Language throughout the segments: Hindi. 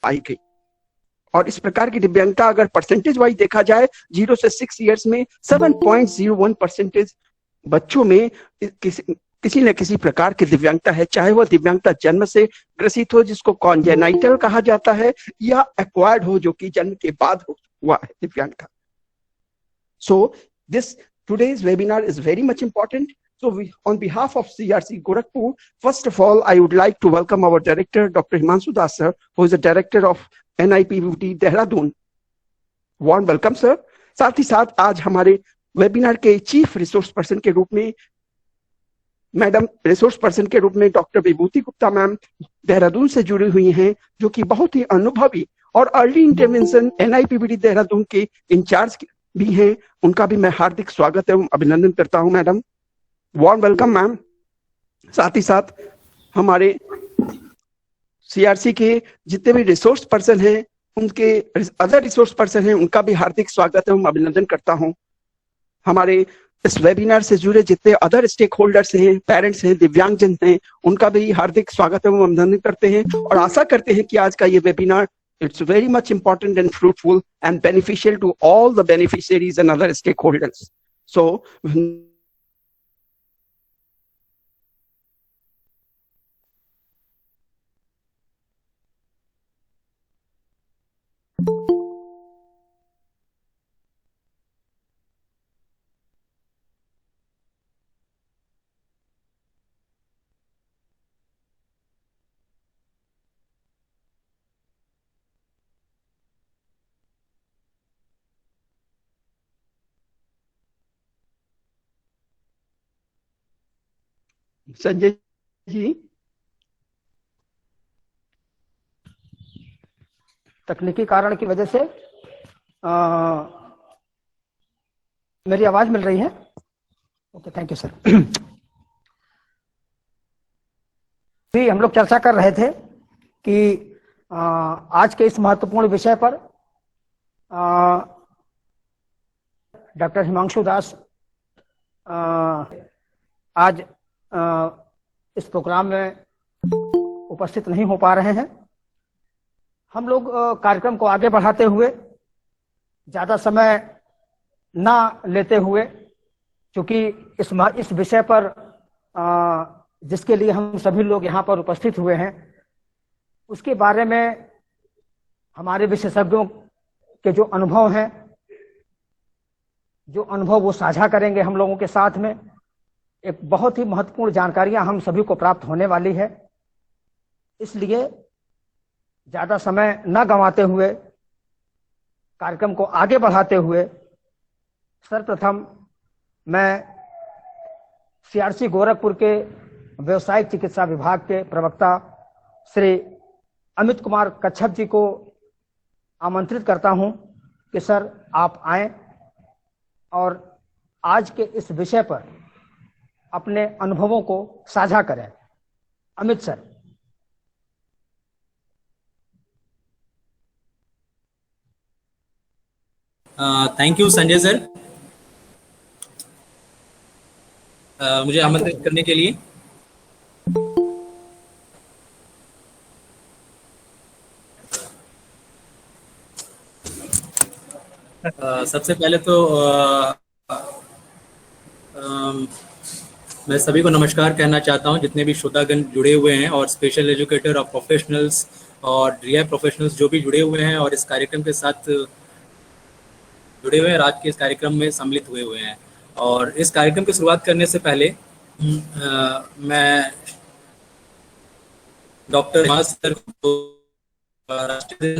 पाई गई। और इस प्रकार की दिव्यांगता अगर परसेंटेज वाइज देखा जाए 0 से 6 इयर्स में 7.01% बच्चों में किसी न किसी प्रकार की दिव्यांगता है, चाहे वह दिव्यांगता जन्म से ग्रसित हो जिसको कॉन्जेनाइटल कहा जाता है, या एक्वायर्ड हो जो कि जन्म के बाद हुआ है दिव्यांगता। So this today's webinar is very much important. So on behalf of CRC Gorakhpur, first of all, I would like to welcome our director, Dr. Himanshu Das sir, who is the director of NIPVT Dehradun. Warm welcome sir. साथ ही साथ आज हमारे वेबिनार के चीफ रिसोर्स पर्सन के रूप में डॉक्टर विभूति गुप्ता मैम देहरादून से जुड़ी हुई हैं, जो कि बहुत ही अनुभवी और अर्ली इंटरवेंशन NIPVT देहरादून के इंचार्ज भी हैं। उनका भी मैं हार्दिक स्वागत एवं अभिनंदन करता हूं मैडम। Warm welcome ma'am. साथ ही साथ हमारे CRC के जितने भी रिसोर्स पर्सन हैं, उनके अदर रिसोर्स पर्सन हैं, उनका भी हार्दिक स्वागत एवं अभिनंदन करता हूं। हमारे इस वेबिनार से जुड़े जितने अदर स्टेक होल्डर्स हैं, पेरेंट्स हैं, दिव्यांगजन हैं, उनका भी हार्दिक स्वागत एवं अभिनंदन करते हैं और आशा करते हैं कि आज का ये webinar it's very much important and fruitful and beneficial to all the beneficiaries and other stakeholders. So Sanjay ji, तकनीकी कारण की वजह से मेरी आवाज मिल रही है? Okay, thank you sir. भी हम लोग चर्चा कर रहे थे कि आज के इस महत्वपूर्ण विषय पर डॉक्टर हिमांशु दास आज इस प्रोग्राम में उपस्थित नहीं हो पा रहे हैं। हम लोग कार्यक्रम को आगे बढ़ाते हुए ज्यादा समय ना लेते हुए, क्योंकि इस विषय पर जिसके लिए हम सभी लोग यहाँ पर उपस्थित हुए हैं, उसके बारे में हमारे विशेषज्ञों के जो अनुभव हैं, जो अनुभव वो साझा करेंगे हम लोगों के साथ में। एक बहुत ही महत्वपूर्ण जानकारियां हम सभी को प्राप्त होने वाली है, इसलिए ज्यादा समय न गंवाते हुए कार्यक्रम को आगे बढ़ाते हुए सर्वप्रथम मैं CRC गोरखपुर के व्यवसायिक चिकित्सा विभाग के प्रवक्ता श्री अमित कुमार कच्छप जी को आमंत्रित करता हूं कि सर आप आएं और आज के इस विषय पर अपने अनुभवों को साझा करें। Amit sir. Thank you Sanjay sir, मुझे आमंत्रित करने के लिए। सबसे पहले तो मैं सभी को नमस्कार कहना चाहता हूं, जितने भी श्रोतागण जुड़े हुए हैं और स्पेशल एजुकेटर और प्रोफेशनल्स और रिहाब प्रोफेशनल्स जो भी जुड़े हुए हैं और इस कार्यक्रम के साथ जुड़े हुए हैं, आज के इस कार्यक्रम में सम्मिलित हुए हैं। और इस कार्यक्रम की शुरुआत करने से पहले मैं डॉक्टर हिमांशु सर को राष्ट्रीय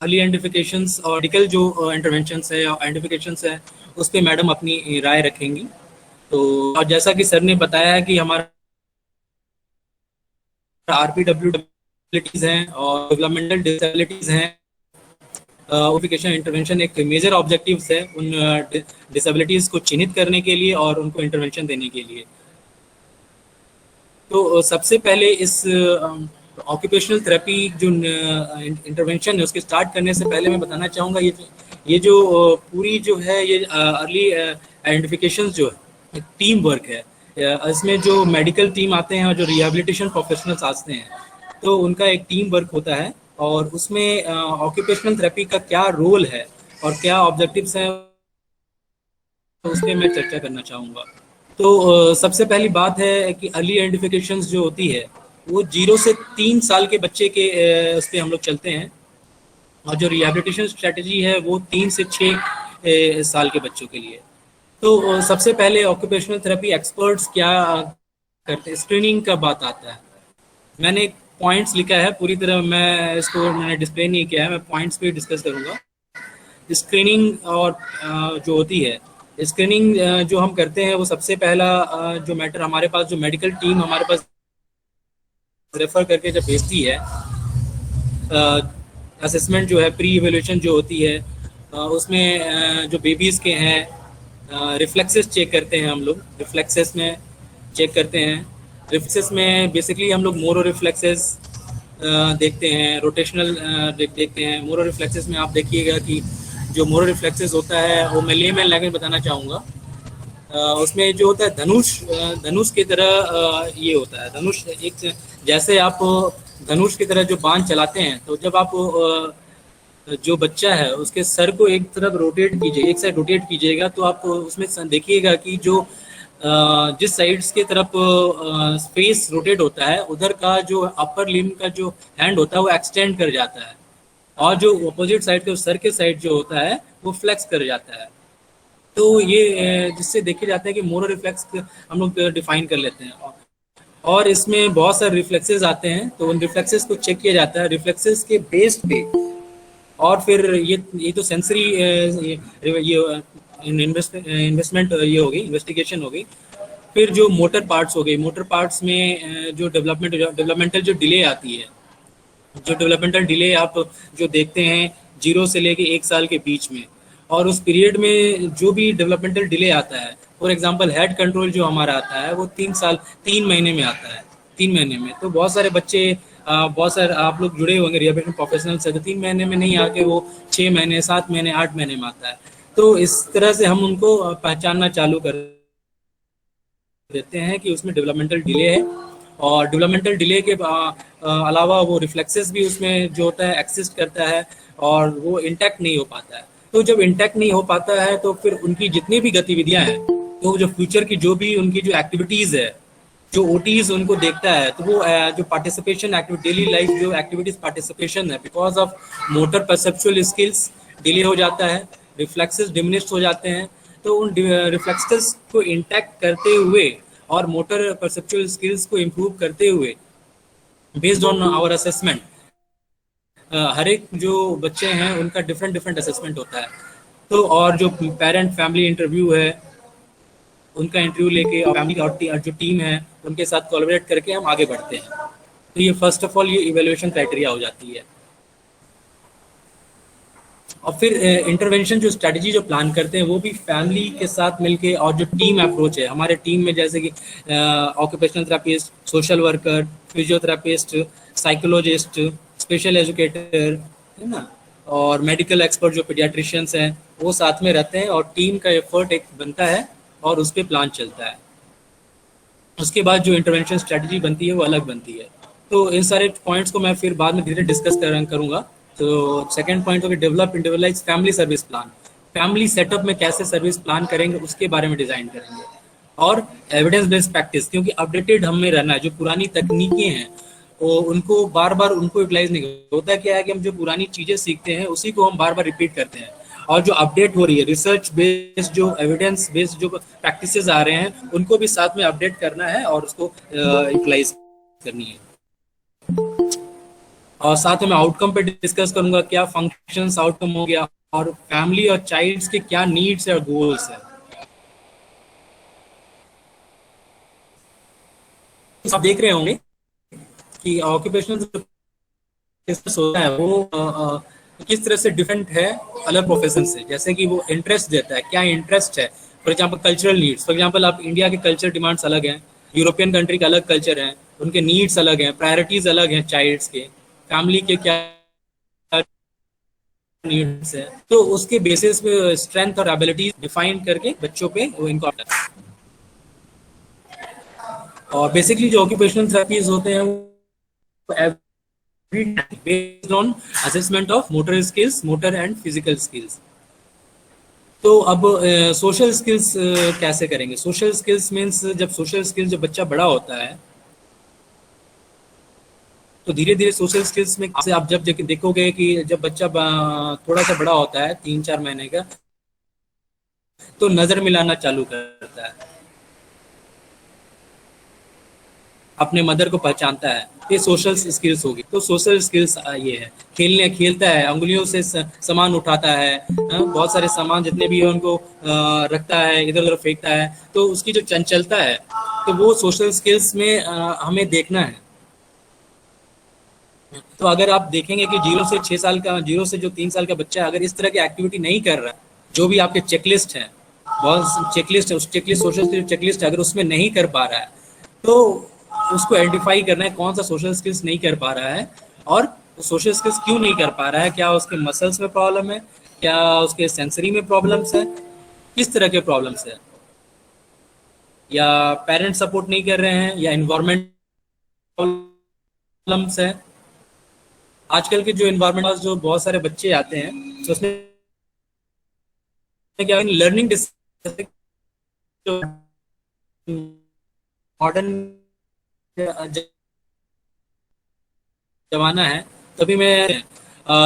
अर्ली आइडेंटिफिकेशंस और मेडिकल जो इंटरवेंशंस है और आइडेंटिफिकेशंस है, उस पे मैडम अपनी राय रखेंगी। तो और जैसा कि सर ने बताया कि हमारा RPW डिसेबिलिटीज हैं और डेवलपमेंटल डिसेबिलिटीज हैं, ओपिफिकेशन इंटरवेंशन एक मेजर ऑब्जेक्टिव्स है उन डिसेबिलिटीज को चिन्हित करने के लिए और उनको इंटरवेंशन देने के लिए। तो सबसे पहले इस ऑक्यूपेशनल थेरेपी जो इंटरवेंशन है उसके स्टार्ट करने से पहले मैं बताना चाहूँगा ये जो पूरी जो है ये अर्ली आइडेंटिफिकेशन जो है टीम वर्क है। इसमें जो मेडिकल टीम आते हैं और जो रिहेबिलिटेशन प्रोफेशनल्स आते हैं, तो उनका एक टीम वर्क होता है, और उसमें ऑक्यूपेशनल थेरेपी का क्या रोल है और क्या ऑब्जेक्टिव्स हैं, तो उस पर मैं चर्चा करना चाहूँगा। तो सबसे पहली बात है कि अर्ली आइडेंटिफिकेशन जो होती है वो 0 से 3 साल के बच्चे के उस पर हम लोग चलते हैं, और जो रिहेबिलिटेशन स्ट्रेटजी है वो 3 से 6 साल के बच्चों के लिए। तो सबसे पहले ऑक्यूपेशनल थेरेपी एक्सपर्ट्स क्या करते हैं, स्क्रीनिंग का बात आता है। मैंने पॉइंट्स लिखा है, पूरी तरह मैंने डिस्प्ले नहीं किया है, मैं पॉइंट्स पे डिस्कस करूँगा। स्क्रीनिंग और जो होती है स्क्रीनिंग जो हम करते हैं, वो सबसे पहला जो मैटर हमारे पास, जो मेडिकल टीम हमारे पास रेफर करके जब भेजती है, असेसमेंट जो है, प्री इवेल्यूएशन जो होती है, उसमें जो बेबीज़ के हैं रिफ्लेक्सेस चेक करते हैं हम लोग। रिफ्लेक्सेस में चेक करते हैं, रिफ्लेक्सेस में बेसिकली हम लोग मोरो रिफ्लेक्सेस देखते हैं, रोटेशनल देखते हैं। मोरो रिफ्लेक्सेस में आप देखिएगा कि जो मोरो रिफ्लेक्सेस होता है वो मैं लेमैन लैंग्वेज बताना चाहूँगा। उसमें जो होता है धनुष की तरह ये होता है। धनुष एक, जैसे आप धनुष की तरह जो बाण चलाते हैं, तो जब आप जो बच्चा है उसके सर को एक तरफ रोटेट कीजिए, एक साइड रोटेट कीजिएगा, तो आप उसमें देखिएगा कि जो जिस साइड्स की तरफ फेस रोटेट होता है, उधर का जो अपर लिम्ब का जो हैंड होता है वो एक्सटेंड कर जाता है, और जो अपोजिट साइड के सर के साइड जो होता है वो फ्लेक्स कर जाता है। तो ये जिससे देखे जाते हैं कि मोरो रिफ्लेक्स हम लोग डिफाइन कर लेते हैं। और इसमें बहुत सारे रिफ्लेक्सेस आते हैं, तो उन रिफ्लेक्सेस को चेक किया जाता है रिफ्लेक्सेस के बेस पे। और फिर ये तो सेंसरी ये इन्वेस्टमेंट ये होगी, इन्वेस्टिगेशन होगी। फिर जो मोटर पार्ट्स हो गई, मोटर पार्ट्स में जो डेवलपमेंटल जो डिले आती है, जो डेवलपमेंटल डिले आप जो देखते हैं 0 से लेके 1 साल के बीच में, और उस पीरियड में जो भी डेवलपमेंटल डिले आता है, फॉर एग्जांपल हेड कंट्रोल जो हमारा आता है वो 3 महीने में आता है। 3 महीने में तो बहुत सारे बच्चे, बहुत सारे आप लोग जुड़े होंगे रिहेबिलिटेशन प्रोफेशनल से, तो 3 महीने में नहीं आके वो 6 महीने, 7 महीने, 8 महीने में आता है। तो इस तरह से हम उनको पहचानना चालू कर देते हैं कि उसमें डेवलपमेंटल डिले है। और डेवलपमेंटल डिले के अलावा वो रिफ्लेक्सेस भी उसमें जो होता है एक्सिस्ट करता है, और वो इंटैक्ट नहीं हो पाता है। तो जब इंटैक्ट नहीं हो पाता है, तो फिर उनकी जितनी भी गतिविधियां हैं, तो जो फ्यूचर की जो भी उनकी जो एक्टिविटीज़ है, जो ओटीज उनको देखता है, तो वो जो पार्टिसिपेशन एक्टिविटी, डेली लाइफ जो एक्टिविटीज पार्टिसिपेशन है, because of motor perceptual skills delay हो जाता है, रिफ्लेक्सेस डिमिनिश हो जाते हैं। तो उन रिफ्लेक्सेस को इंटैक्ट करते हुए और मोटर परसेप्चुअल स्किल्स को इम्प्रूव करते हुए, बेस्ड ऑन आवर असेसमेंट, हर एक जो बच्चे हैं उनका डिफरेंट असेसमेंट होता है। तो और जो पेरेंट फैमिली इंटरव्यू है, उनका इंटरव्यू लेके और फैमिली और जो टीम है उनके साथ कोलैबोरेट करके हम आगे बढ़ते हैं। तो ये फर्स्ट ऑफ ऑल ये इवैल्यूएशन क्राइटेरिया हो जाती है। और फिर इंटरवेंशन जो स्ट्रेटजी जो प्लान करते हैं वो भी फैमिली के साथ मिलके, और जो टीम अप्रोच है हमारे टीम में, जैसे कि occupational therapist, social worker, physiotherapist, psychologist, special educator, है ना, और मेडिकल एक्सपर्ट जो पीडियाट्रिशियंस हैं, वो साथ में रहते हैं, और टीम का एफर्ट एक बनता है और उस पर प्लान चलता है। उसके बाद जो इंटरवेंशन स्ट्रेटजी बनती है वो अलग बनती है। तो इन सारे पॉइंट्स को मैं फिर बाद में धीरे डिस्कस करूँगा। तो सेकंड पॉइंट होगा develop individualised family service plan. Family setup में कैसे सर्विस प्लान करेंगे उसके बारे में डिजाइन करेंगे। और एविडेंस बेस्ड प्रैक्टिस, क्योंकि अपडेटेड हमें रहना है। जो पुरानी तकनीकें हैं वो उनको बार बार उनको यूटिलाइज नहीं होता। क्या है कि हम जो पुरानी चीजें सीखते हैं उसी को हम बार बार रिपीट करते हैं, और जो अपडेट हो रही है रिसर्च बेस्ड, जो एविडेंस बेस्ड जो प्रैक्टिसेस आ रहे हैं उनको भी साथ में अपडेट करना है और उसको यूटिलाइज करनी है। और साथ में आउटकम पे डिस्कस करूंगा, क्या फंक्शंस आउटकम हो गया, और फैमिली और चाइल्ड्स के क्या नीड्स और गोल्स है। आप देख रहे होंगे कि ऑक्यूपेशनल बिजनेस होता है वो किस तरह से डिफरेंट है अलग प्रोफेशन से। जैसे कि वो इंटरेस्ट देता है, क्या इंटरेस्ट है। For example cultural needs, for example आप इंडिया के कल्चर डिमांड्स अलग हैं, यूरोपियन कंट्री का अलग कल्चर है, उनके नीड्स अलग हैं, प्रायोरिटीज अलग हैं, चाइल्ड्स के, फैमिली के क्या नीड्स है। तो उसके बेसिस पे स्ट्रेंथ और एबिलिटीज डिफाइन करके बच्चों पे वो इनको और बेसिकली जो ऑक्यूपेशनल थेरेपीज होते हैं वो based on assessment of motor skills, motor and physical skills. तो अब सोशल स्किल्स कैसे करेंगे? सोशल स्किल्स मीन्स जब सोशल स्किल्स जब बच्चा बड़ा होता है तो धीरे धीरे सोशल स्किल्स में आप जब देखोगे कि जब बच्चा थोड़ा सा बड़ा होता है 3-4 महीने का, तो नजर मिलाना चालू करता है, अपने मदर को पहचानता है, ये सोशल स्किल्स होगी। तो सोशल स्किल्स ये है, खेलता है, अंगुलियों से सामान उठाता है, बहुत सारे सामान जितने भी है उनको रखता है, इधर उधर फेंकता है, तो उसकी जो चंचलता है तो वो सोशल स्किल्स में हमें देखना है। तो अगर आप देखेंगे कि 0 से 6 साल का, 0 से जो 3 साल का बच्चा अगर इस तरह की एक्टिविटी नहीं कर रहा, जो भी आपके चेकलिस्ट है, बहुत चेकलिस्ट है, उस चेकलिस्ट सोशल चेकलिस्ट अगर उसमें नहीं कर पा रहा है तो उसको आइडेंटिफाई करना है कौन सा सोशल स्किल्स नहीं कर पा रहा है और सोशल स्किल्स क्यों नहीं कर पा रहा है। क्या उसके मसल्स में प्रॉब्लम है, क्या उसके सेंसरी में प्रॉब्लम्स है, किस तरह के प्रॉब्लम्स है, या पेरेंट्स सपोर्ट नहीं कर रहे हैं, या इन्वायरमेंट प्रॉब्लम्स है। आजकल के जो इन्वायरमेंट जो बहुत सारे बच्चे आते हैं तो उसमें क्या लर्निंग मॉडर्न जमाना है, तभी मैं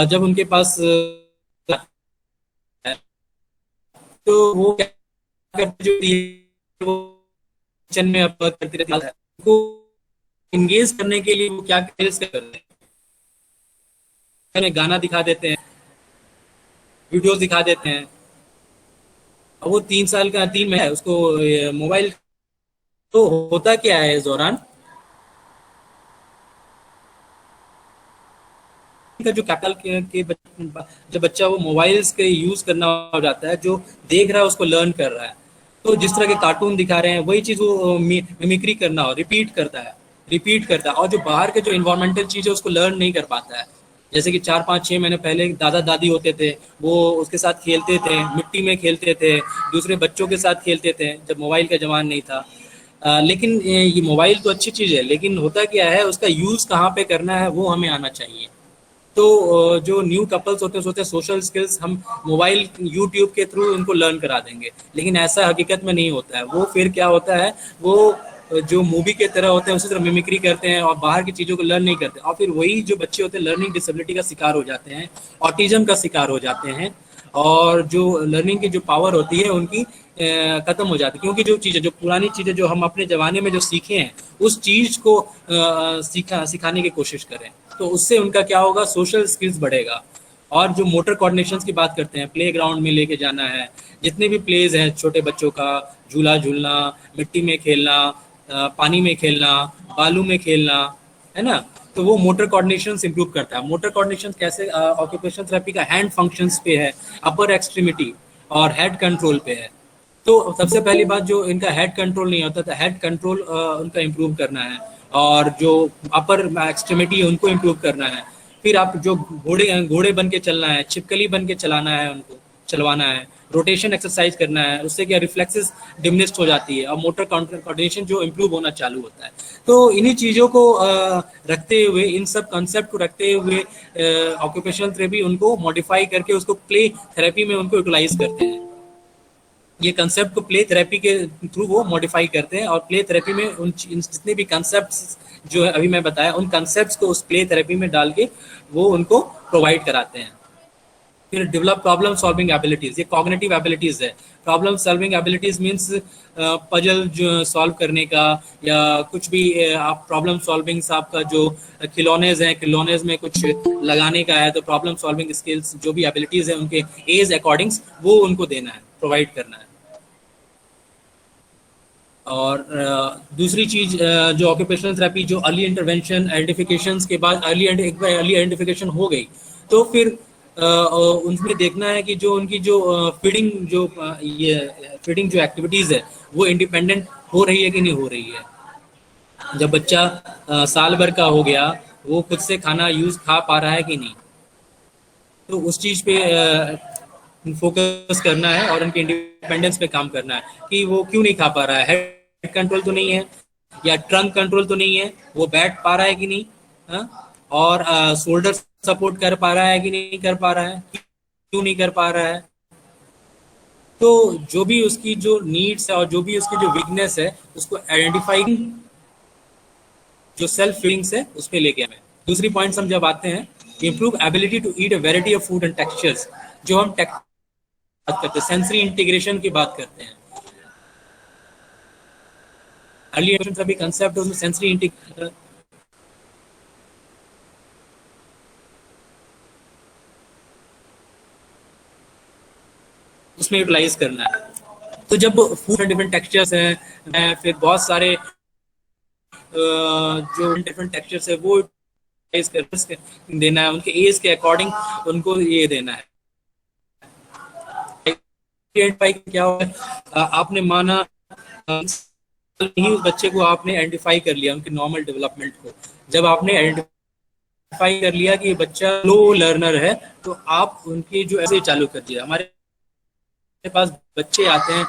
जब उनके पास तो वो क्या करते, जो वो किचन में अपलोड करती रहती है, उनको इंगेज करने के लिए वो क्या करते हैं, गाना दिखा देते हैं, वीडियोस दिखा देते हैं। अब वो 3 साल का 3 में है, उसको मोबाइल, तो होता क्या है इस दौरान का जो कैपिटल के जब बच्चा वो मोबाइल्स के यूज करना हो जाता है, जो देख रहा है उसको लर्न कर रहा है, तो जिस तरह के कार्टून दिखा रहे हैं वही चीज वो मिमिक्री करना हो, रिपीट करता है, और जो बाहर के जो इन्वायरमेंटल चीज है उसको लर्न नहीं कर पाता है। जैसे कि 4-5-6 महीने पहले दादा दादी होते थे, वो उसके साथ खेलते थे, मिट्टी में खेलते थे, दूसरे बच्चों के साथ खेलते थे जब मोबाइल का जमाना नहीं था। लेकिन ये मोबाइल तो अच्छी चीज है, लेकिन होता क्या है उसका यूज कहाँ पे करना है वो हमें आना चाहिए। तो जो न्यू कपल्स होते हैं सोचते हैं सोशल स्किल्स हम मोबाइल यूट्यूब के थ्रू उनको लर्न करा देंगे, लेकिन ऐसा हकीकत में नहीं होता है। वो फिर क्या होता है, वो जो मूवी के तरह होते हैं उसी तरह मिमिक्री करते हैं और बाहर की चीज़ों को लर्न नहीं करते, और फिर वही जो बच्चे होते हैं लर्निंग डिसेबिलिटी का शिकार हो जाते हैं, ऑटिज्म का शिकार हो जाते हैं, और जो लर्निंग की जो पावर होती है उनकी खत्म हो जाती है। क्योंकि जो चीज़ें, जो पुरानी चीज़ें जो हम अपने जमाने में जो सीखे हैं उस चीज़ को सिखाने की कोशिश करें, तो उससे उनका क्या होगा, सोशल स्किल्स बढ़ेगा। और जो मोटर कोऑर्डिनेशंस की बात करते हैं, प्ले ग्राउंड में लेके जाना है, जितने भी प्लेज हैं छोटे बच्चों का, झूला झूलना, मिट्टी में खेलना, पानी में खेलना, बालू में खेलना, है ना, तो वो मोटर कोऑर्डिनेशन इंप्रूव करता है। मोटर कोऑर्डिनेशन कैसे, ऑक्यूपेशनल थेरेपी का हैंड फंक्शंस पे है, अपर एक्सट्रीमिटी और हेड कंट्रोल पे है। तो सबसे पहली बात, जो इनका हेड कंट्रोल नहीं होता था, हेड कंट्रोल उनका इम्प्रूव करना है, और जो अपर एक्सट्रीमिटी है उनको इम्प्रूव करना है। फिर आप जो घोड़े बन के चलना है, छिपकली बन के चलाना है, उनको चलवाना है, रोटेशन एक्सरसाइज करना है, उससे क्या रिफ्लेक्सेस डिमिनिश्ड हो जाती है और मोटर कोऑर्डिनेशन जो इम्प्रूव होना चालू होता है। तो इन्हीं चीज़ों को रखते हुए, इन सब कॉन्सेप्ट को रखते हुए ऑक्यूपेशनल थेरेपी उनको मॉडिफाई करके उसको प्ले थेरेपी में उनको यूटिलाइज करते हैं। ये कंसेप्ट को प्ले थेरेपी के थ्रू वो मॉडिफाई करते हैं, और प्ले थेरेपी में उन जितने भी कंसेप्ट्स जो है अभी मैं बताया, उन कंसेप्ट्स को उस प्ले थेरेपी में डाल के वो उनको प्रोवाइड कराते हैं। फिर डेवलप प्रॉब्लम सॉल्विंग एबिलिटीज, ये कॉग्निटिव एबिलिटीज है। Problem solving abilities means puzzle जो सॉल्व करने का, या कुछ भी आप प्रॉब्लम सॉल्विंग, आपका जो खिलौनेज हैं, खिलौनेज में कुछ लगाने का है, तो प्रॉब्लम सॉल्विंग स्किल्स जो भी एबिलिटीज है उनके एज अकॉर्डिंग्स वो उनको देना है, प्रोवाइड करना है। और दूसरी चीज जो ऑक्यूपेशनल थेरेपी, जो अर्ली इंटरवेंशन आइडेंटिफिकेशन के बाद, एक बार अर्ली आइडेंटिफिकेशन हो गई तो फिर उनमें देखना है कि जो उनकी जो फीडिंग फीडिंग जो एक्टिविटीज है वो इंडिपेंडेंट हो रही है कि नहीं हो रही है। जब बच्चा साल भर का हो गया, वो खुद से खाना खा पा रहा है कि नहीं, तो उस चीज पे फोकस करना है और उनके इंडिपेंडेंस पे काम करना है कि वो क्यों नहीं खा पा रहा है। हेड कंट्रोल तो नहीं है, या ट्रंक कंट्रोल तो नहीं है, वो बैठ पा रहा है कि नहीं, और शोल्डर सपोर्ट कर पा रहा है कि नहीं कर पा रहा है, क्यों नहीं कर पा रहा है। तो जो भी उसकी जो नीड्स है और जो भी उसकी जो वीकनेस है उसको आइडेंटिफाई, जो सेल्फ फीलिंग्स है उस पर लेके हमें। दूसरी पॉइंट हम जब आते हैं, improve ability to eat a variety of food and textures, जो हम बात करते हैं सेंसरी इंटीग्रेशन की बात करते हैं। अर्ली का भी कंसेप्ट है, उसमें सेंसरी इंटीग्रेशन उसमें यूटिलाइज करना है। तो जब फूड डिफरेंट टेक्सचर्स हैं, फिर बहुत सारे जो डिफरेंट टेक्सचर्स है वो देना है, उनके एज के अकॉर्डिंग उनको ये देना है। क्या हुआ, आपने माना नहीं, उस बच्चे को आपने आइडेंटिफाई कर लिया उनके नॉर्मल डेवलपमेंट को। जब आपने आइडेंटिफाई कर लिया कि ये बच्चा लो लर्नर है, तो आप उनके जो ऐसे चालू कर दिया। हमारे पास बच्चे आते हैं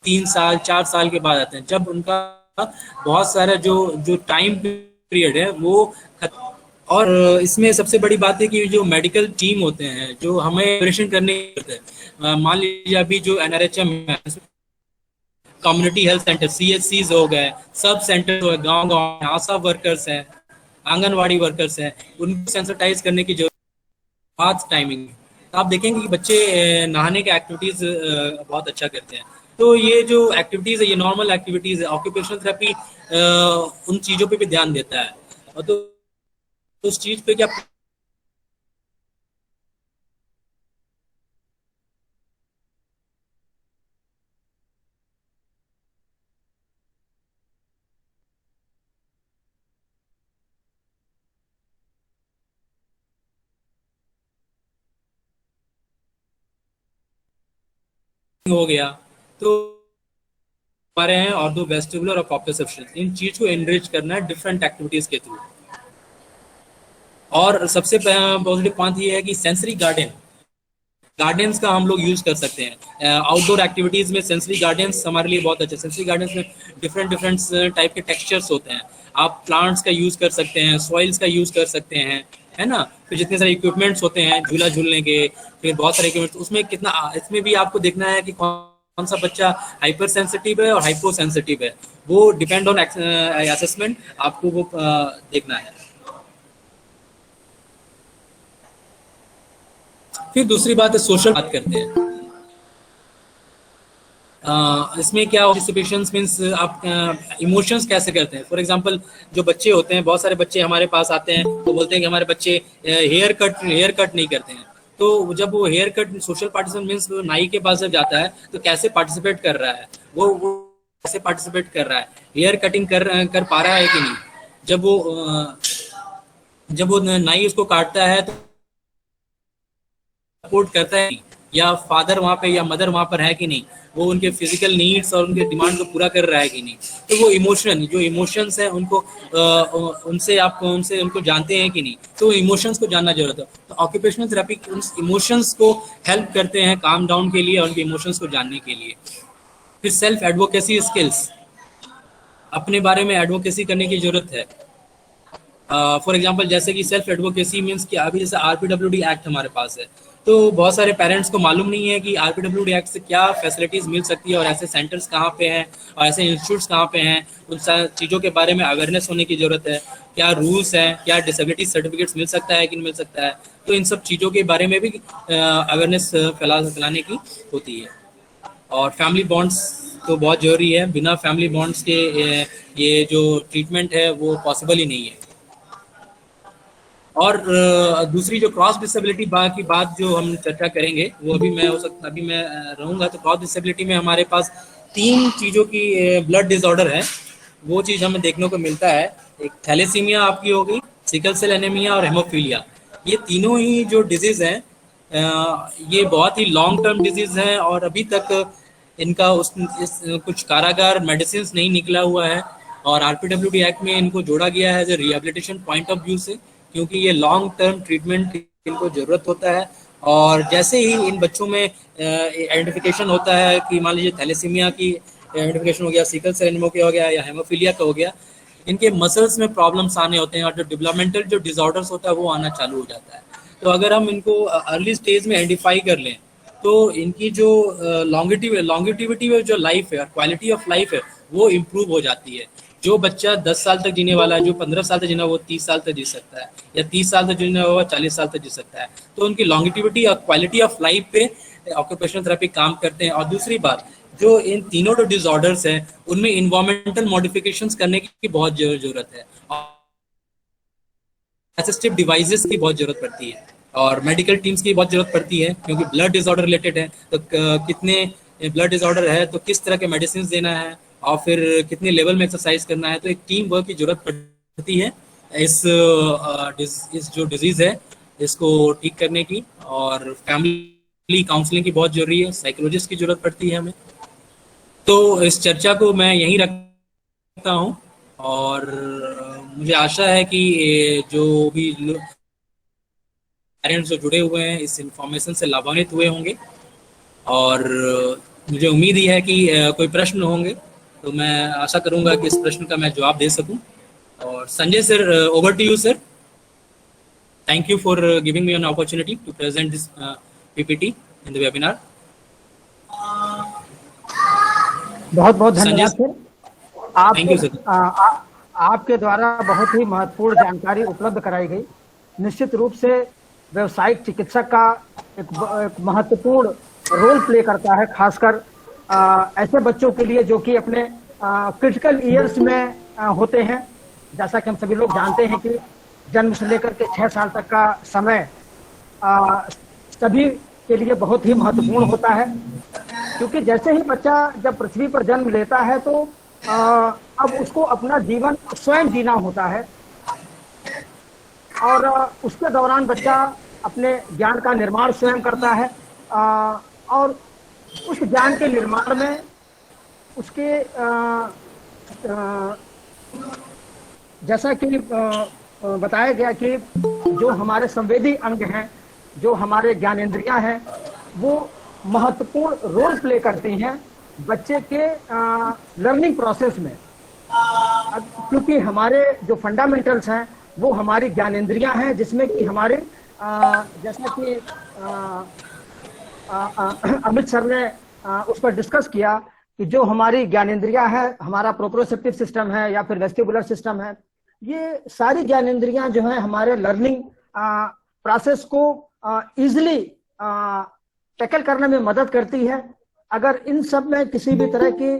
3 साल 4 साल के बाद आते हैं, जब उनका बहुत सारा जो टाइम पीरियड है वो खत्म। और इसमें सबसे बड़ी बात है कि जो मेडिकल टीम होते हैं जो हमें ऑपरेशन करने होते हैं, मान लीजिए अभी जो NRHM है, कम्युनिटी हेल्थ सेंटर CHCs हो गए, सब सेंटर हो गए, गाँव आशा वर्कर्स हैं, आंगनवाड़ी वर्कर्स हैं, उनको सेंसिटाइज करने की जरूरत। बात टाइमिंग, आप देखेंगे कि बच्चे नहाने के एक्टिविटीज बहुत अच्छा करते हैं। तो ये जो एक्टिविटीज है ये नॉर्मल एक्टिविटीज है। ऑक्यूपेशनल थेरेपी उन चीजों पे भी ध्यान देता है, और तो उस चीज पे क्या हो गया। तो हमारे हैं और दो वेस्टिबुलर और प्रोप्रियोसेप्शन, इन चीज को एनरिच करना है डिफरेंट एक्टिविटीज के थ्रू। और सबसे पॉजिटिव पॉइंट ये है कि सेंसरी गार्डन्स का हम लोग यूज कर सकते हैं। आउटडोर एक्टिविटीज में सेंसरी गार्डन्स हमारे लिए बहुत अच्छे। सेंसरी गार्डन्स में डिफरेंट टाइप के टेक्सचर्स होते हैं। आप प्लांट्स का यूज कर सकते हैं, सॉइल्स का यूज कर सकते हैं, है ना। फिर जितने सारे इक्विपमेंट्स होते हैं झूला झूलने के, फिर बहुत सारे इक्विपमेंट्स, उसमें कितना, इसमें भी आपको देखना है कि कौन सा बच्चा हाइपर सेंसिटिव है और हाइपो सेंसिटिव है। वो डिपेंड ऑन असेसमेंट, आपको वो देखना है। फिर दूसरी बात है सोशल, बात करते हैं। इसमें क्या पार्टिसिपेशंस मीन्स आप इमोशंस कैसे करते हैं। फॉर एग्जांपल जो बच्चे होते हैं, बहुत सारे बच्चे हमारे पास आते हैं तो बोलते हैं कि हमारे बच्चे हेयर कट नहीं करते हैं। तो जब वो hair cut, social participation means नाई के पास जब जाता है तो कैसे पार्टिसिपेट कर रहा है, वो कैसे पार्टिसिपेट कर रहा है, हेयर कटिंग कर पा रहा है कि नहीं। जब वो नाई उसको काटता है तो सपोर्ट करता है, या फादर वहाँ पे या मदर वहाँ पर है कि नहीं, वो उनके फिजिकल नीड्स और उनके डिमांड को पूरा कर रहा है कि नहीं। तो वो जो इमोशंस है उनको उनको जानते हैं कि नहीं, तो इमोशंस को जानना जरूरत है। तो ऑक्यूपेशनल थेरेपी उन इमोशंस को हेल्प करते हैं काम डाउन के लिए और उनके इमोशंस को जानने के लिए। फिर सेल्फ एडवोकेसी स्किल्स, अपने बारे में एडवोकेसी करने की जरूरत है। फॉर एग्जाम्पल जैसे कि सेल्फ एडवोकेसी मीन्स कि अभी जैसे RPWD एक्ट हमारे पास है, तो बहुत सारे पेरेंट्स को मालूम नहीं है कि RPWD एक्ट से क्या फैसिलिटीज मिल सकती है और ऐसे सेंटर्स कहाँ पे हैं और ऐसे इंस्टीट्यूट्स कहाँ पे हैं। उन सारी चीज़ों के बारे में अवेयरनेस होने की जरूरत है। क्या रूल्स हैं, क्या डिसेबिलिटी सर्टिफिकेट्स मिल सकता है कि नहीं मिल सकता है। तो इन सब चीज़ों के बारे में भी अवेयरनेस फैलाने की होती है। और फैमिली बॉन्ड्स तो बहुत जरूरी है, बिना फैमिली बॉन्ड्स के ये जो ट्रीटमेंट है वो पॉसिबल ही नहीं है। और दूसरी जो क्रॉस डिसेबिलिटी की बात जो हम चर्चा करेंगे, वो अभी मैं रहूँगा। तो क्रॉस डिसेबिलिटी में हमारे पास 3 चीज़ों की ब्लड डिसऑर्डर है, वो चीज़ हमें देखने को मिलता है। एक थैलेसीमिया आपकी हो गई, सिकल सेल एनीमिया और हेमोफीलिया। ये तीनों ही जो डिजीज़ हैं ये बहुत ही लॉन्ग टर्म डिजीज़ हैं और अभी तक इनका कुछ कारागार मेडिसिन नहीं निकला हुआ है। और RPWD एक्ट में इनको जोड़ा गया है as a rehabilitation point of view से, क्योंकि ये लॉन्ग टर्म ट्रीटमेंट इनको ज़रूरत होता है। और जैसे ही इन बच्चों में आइडेंटिफिकेशन होता है कि मान लीजिए थैलेसीमिया की आइडेंटिफिकेशन हो गया, सिकल सेल एनीमिया हो गया या हेमोफीलिया का हो गया, इनके मसल्स में प्रॉब्लम्स आने होते हैं और जो डेवलपमेंटल जो डिसऑर्डर्स होता है वो आना चालू हो जाता है। तो अगर हम इनको अर्ली स्टेज में आइडेंटिफाई कर लें तो इनकी जो लॉन्गिटिविटी में जो लाइफ है और क्वालिटी ऑफ लाइफ है वो इम्प्रूव हो जाती है। जो बच्चा 10 साल तक जीने वाला है, जो 15 साल तक जीना वो 30 साल तक जी सकता है, या 30 साल तक जीना हुआ 40 साल तक जी सकता है। तो उनकी लॉन्गिटिविटी और क्वालिटी ऑफ लाइफ पे ऑक्यूपेशनल थेरेपी काम करते हैं। और दूसरी बात, जो इन तीनों जो डिसऑर्डर्स हैं उनमें इन्वायरमेंटल मॉडिफिकेशंस करने की बहुत जरूरत है, असिस्टिव डिवाइसेस की बहुत जरूरत पड़ती है और मेडिकल टीम्स की बहुत जरूरत पड़ती है, क्योंकि ब्लड डिसऑर्डर रिलेटेड है। तो कितने ब्लड डिसऑर्डर है तो किस तरह के मेडिसिन देना है और फिर कितने लेवल में एक्सरसाइज करना है, तो एक टीम वर्क की जरूरत पड़ती है इस जो डिजीज है इसको ठीक करने की। और फैमिली काउंसलिंग की बहुत जरूरी है, साइकोलॉजिस्ट की जरूरत पड़ती है हमें। तो इस चर्चा को मैं यहीं रखता हूँ और मुझे आशा है कि जो भी पेरेंट्स जो जुड़े हुए हैं इस इंफॉर्मेशन से लाभान्वित हुए होंगे, और मुझे उम्मीद ही है कि कोई प्रश्न होंगे तो मैं आशा करूंगा कि इस प्रश्न का मैं जवाब दे सकूं। और Sanjay sir, over to you sir. Thank you for giving me an opportunity to present this PPT in the webinar. बहुत बहुत धन्यवाद सर। Thank you sir. आपके द्वारा बहुत ही महत्वपूर्ण जानकारी उपलब्ध कराई गई। निश्चित रूप से व्यावसायिक चिकित्सक का एक महत्वपूर्ण रोल प्ले करता है, खासकर ऐसे बच्चों के लिए जो कि अपने क्रिटिकल ईयर्स में होते हैं। जैसा कि हम सभी लोग जानते हैं कि जन्म से लेकर के 6 साल तक का समय सभी के लिए बहुत ही महत्वपूर्ण होता है, क्योंकि जैसे ही बच्चा जब पृथ्वी पर जन्म लेता है तो अब उसको अपना जीवन स्वयं जीना होता है और उसके दौरान बच्चा अपने ज्ञान का निर्माण स्वयं करता है और उस ज्ञान के निर्माण में उसके जैसा कि बताया गया कि जो हमारे संवेदी अंग हैं, जो हमारे ज्ञानेंद्रियां हैं, वो महत्वपूर्ण रोल प्ले करती हैं बच्चे के लर्निंग प्रोसेस में, क्योंकि हमारे जो फंडामेंटल्स हैं वो हमारी ज्ञानेंद्रियां हैं, जिसमें कि हमारे जैसा कि अमित सर ने उस पर डिस्कस किया कि जो हमारी ज्ञानेंद्रियां है, हमारा प्रोप्रोसेप्टिव सिस्टम है या फिर वेस्टिबुलर सिस्टम है, ये सारी ज्ञानेंद्रियां जो है हमारे लर्निंग प्रोसेस को इजिली टैकल करने में मदद करती है। अगर इन सब में किसी भी तरह की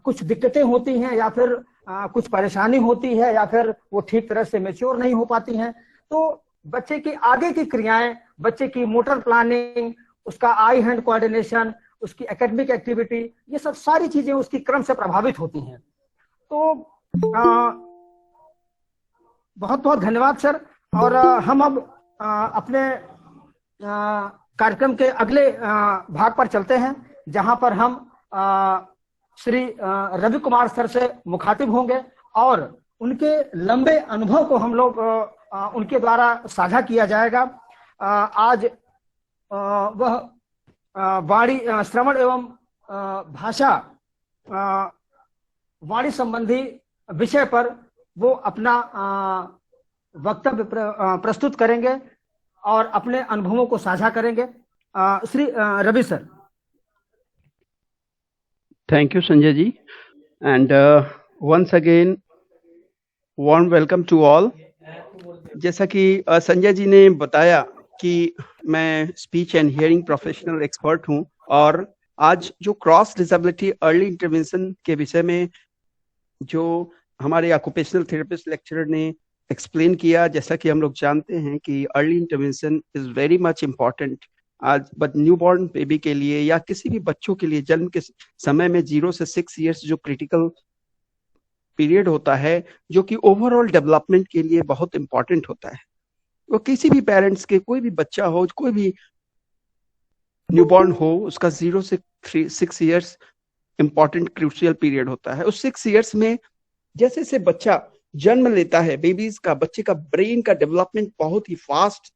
कुछ दिक्कतें होती हैं या फिर कुछ परेशानी होती है या फिर वो ठीक तरह से मैच्योर नहीं हो पाती हैं, तो बच्चे की आगे की क्रियाएं, बच्चे की मोटर प्लानिंग, उसका आई हैंड कोऑर्डिनेशन, उसकी एकेडमिक एक्टिविटी, ये सब सारी चीजें उसकी क्रम से प्रभावित होती हैं। तो बहुत बहुत धन्यवाद सर। और हम अब अपने कार्यक्रम के अगले भाग पर चलते हैं, जहां पर हम श्री रवि कुमार सर से मुखातिब होंगे और उनके लंबे अनुभव को हम लोग उनके द्वारा साझा किया जाएगा। आज वह वाणी श्रवण एवं भाषा वाणी संबंधी विषय पर वो अपना वक्तव्य प्रस्तुत करेंगे और अपने अनुभवों को साझा करेंगे। Shri Ravi sir. Thank you Sanjay ji, and once again warm welcome to all. जैसा कि संजय जी ने बताया कि मैं speech and hearing professional expert हूं, और आज जो क्रॉस डिसेबिलिटी अर्ली इंटरवेंशन के विषय में जो हमारे ऑक्यूपेशनल थेरेपिस्ट लेक्चरर ने एक्सप्लेन किया, जैसा कि हम लोग जानते हैं कि early intervention is very much important आज न्यूबॉर्न बेबी के लिए या किसी भी बच्चों के लिए। जन्म के समय में 0 से 6 इयर्स जो क्रिटिकल पीरियड होता है, जो कि ओवरऑल डेवलपमेंट के लिए बहुत इंपॉर्टेंट होता है। वो किसी भी पेरेंट्स के, कोई भी बच्चा हो, कोई भी न्यूबॉर्न हो, उसका 0 से 6 इयर्स इंपॉर्टेंट क्रूशियल पीरियड होता है। उस 6 इयर्स में जैसे से बच्चा जन्म लेता है, बेबीज का, बच्चे का ब्रेन का डेवलपमेंट बहुत ही फास्ट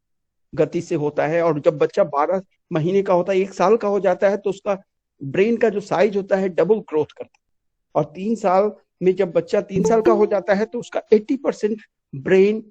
गति से होता है, और जब बच्चा 12 महीने का होता है, 1 साल का हो जाता है, तो उसका ब्रेन का जो साइज होता है डबल ग्रोथ करता है। और 3 साल में जब बच्चा 3 साल का हो जाता है तो उसका 80% ब्रेन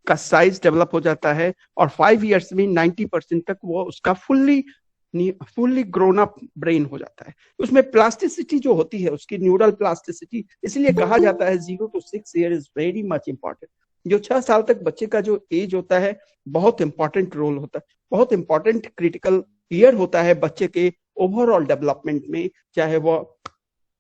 का साइज डेवलप हो जाता है, और 5 इयर्स में 90% तक वो उसका फुल्ली ग्रोन अप ब्रेन हो जाता है। उसमें प्लास्टिसिटी जो होती है, उसकी न्यूरल प्लास्टिसिटी, इसलिए कहा जाता है 0 to 6 year is very much important. जो 6 साल तक बच्चे का जो एज होता है बहुत इंपॉर्टेंट रोल होता है, बहुत इंपॉर्टेंट क्रिटिकल ईयर होता है बच्चे के ओवरऑल डेवलपमेंट में, चाहे वो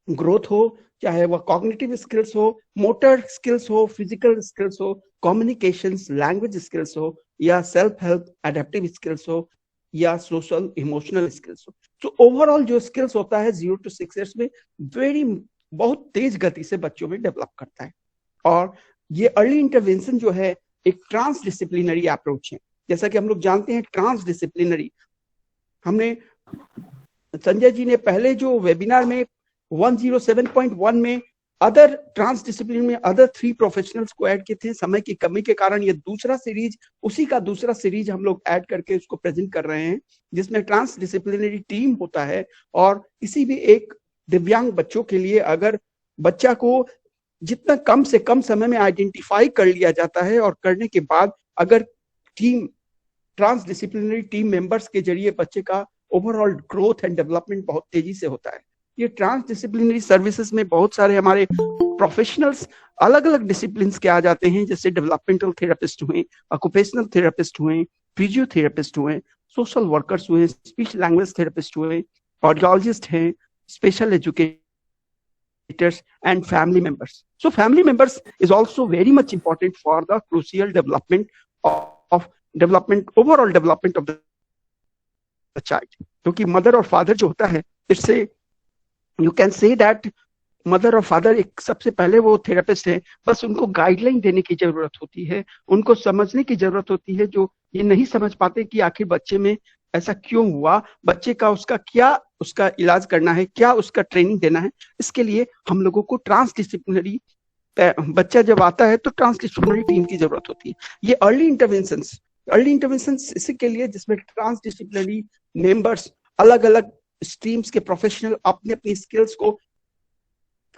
ग्रोथ हो, चाहे वह कॉग्निटिव स्किल्स हो, मोटर स्किल्स हो, फिजिकल स्किल्स हो, कम्युनिकेशंस, लैंग्वेज स्किल्स हो, या सेल्फ हेल्प एडेप्टिव स्किल्स हो, या सोशल इमोशनल स्किल्स हो। तो ओवरऑल जो स्किल्स होता है 0 to 6 ईयर्स में बहुत तेज गति से बच्चों में डेवलप करता है। और ये अर्ली इंटरवेंशन जो है एक ट्रांस डिसिप्लिनरी अप्रोच है। जैसा कि हम लोग जानते हैं ट्रांस डिसिप्लिनरी, हमने संजय जी ने पहले जो वेबिनार में 107.1 में अदर ट्रांस डिसिप्लिन में अदर 3 प्रोफेशनल्स को ऐड किए थे। समय की कमी के कारण ये दूसरा सीरीज हम लोग ऐड करके उसको प्रेजेंट कर रहे हैं, जिसमें ट्रांस डिसिप्लिनरी टीम होता है। और किसी भी एक दिव्यांग बच्चों के लिए अगर बच्चा को जितना कम से कम समय में आइडेंटिफाई कर लिया जाता है, और करने के बाद अगर team transdisciplinary team members के जरिए बच्चे का ओवरऑल ग्रोथ एंड डेवलपमेंट बहुत तेजी से होता है। ये ट्रांस डिसिप्लिनरी सर्विसेज में बहुत सारे हमारे प्रोफेशनल्स अलग अलग डिसिप्लिन के आ जाते हैं, जैसे डेवलपमेंटल थेरेपिस्ट हुए, ऑक्यूपेशनल थेरेपिस्ट हुए, फिजियोथेरेपिस्ट हुए, सोशल वर्कर्स हुए, स्पीच लैंग्वेज थेरेपिस्ट हुए, ऑडियोलॉजिस्ट हैं, special educators and family members. So family members is also very much important for the crucial development of overall development of the child. क्योंकि मदर और फादर जो होता है, इससे you can say that mother और फादर एक सबसे पहले वो थेरेपिस्ट है, बस उनको गाइडलाइन देने की जरूरत होती है, उनको समझने की जरूरत होती है, जो ये नहीं समझ पाते कि आखिर बच्चे में ऐसा क्यों हुआ, बच्चे का उसका इलाज करना है, क्या उसका ट्रेनिंग देना है। इसके लिए हम लोगों को ट्रांस डिसिप्लिनरी, बच्चा जब आता है तो ट्रांस डिसिप्लिनरी टीम की जरूरत होती है। ये अर्ली इंटरवेंशन इसी के लिए, जिसमें ट्रांस डिसिप्लिनरी मेंबर्स अलग अलग स्ट्रीम्स के प्रोफेशनल अपने अपनी स्किल्स को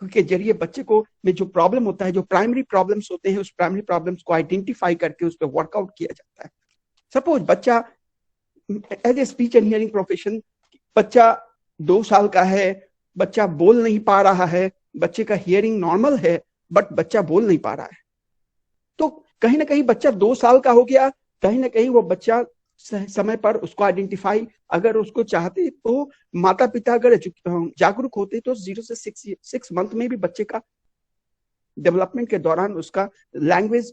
के जरिए बच्चे को में जो प्रॉब्लम होता है, जो प्राइमरी प्रॉब्लम्स होते हैं, उस प्राइमरी प्रॉब्लम्स को आइडेंटिफाई करके उस पर वर्कआउट किया जाता है। सपोज बच्चा as a speech and hearing profession, बच्चा 2 साल का है, बच्चा बोल नहीं पा रहा है, बच्चे का हियरिंग नॉर्मल है बट बच्चा बोल नहीं पा रहा है, तो कहीं ना कहीं बच्चा 2 साल का हो गया, कहीं ना कहीं वो बच्चा समय पर उसको आइडेंटिफाई, अगर उसको चाहते तो माता पिता अगर जागरूक होते तो 0 से 6 मंथ में भी बच्चे का डेवलपमेंट के दौरान उसका लैंग्वेज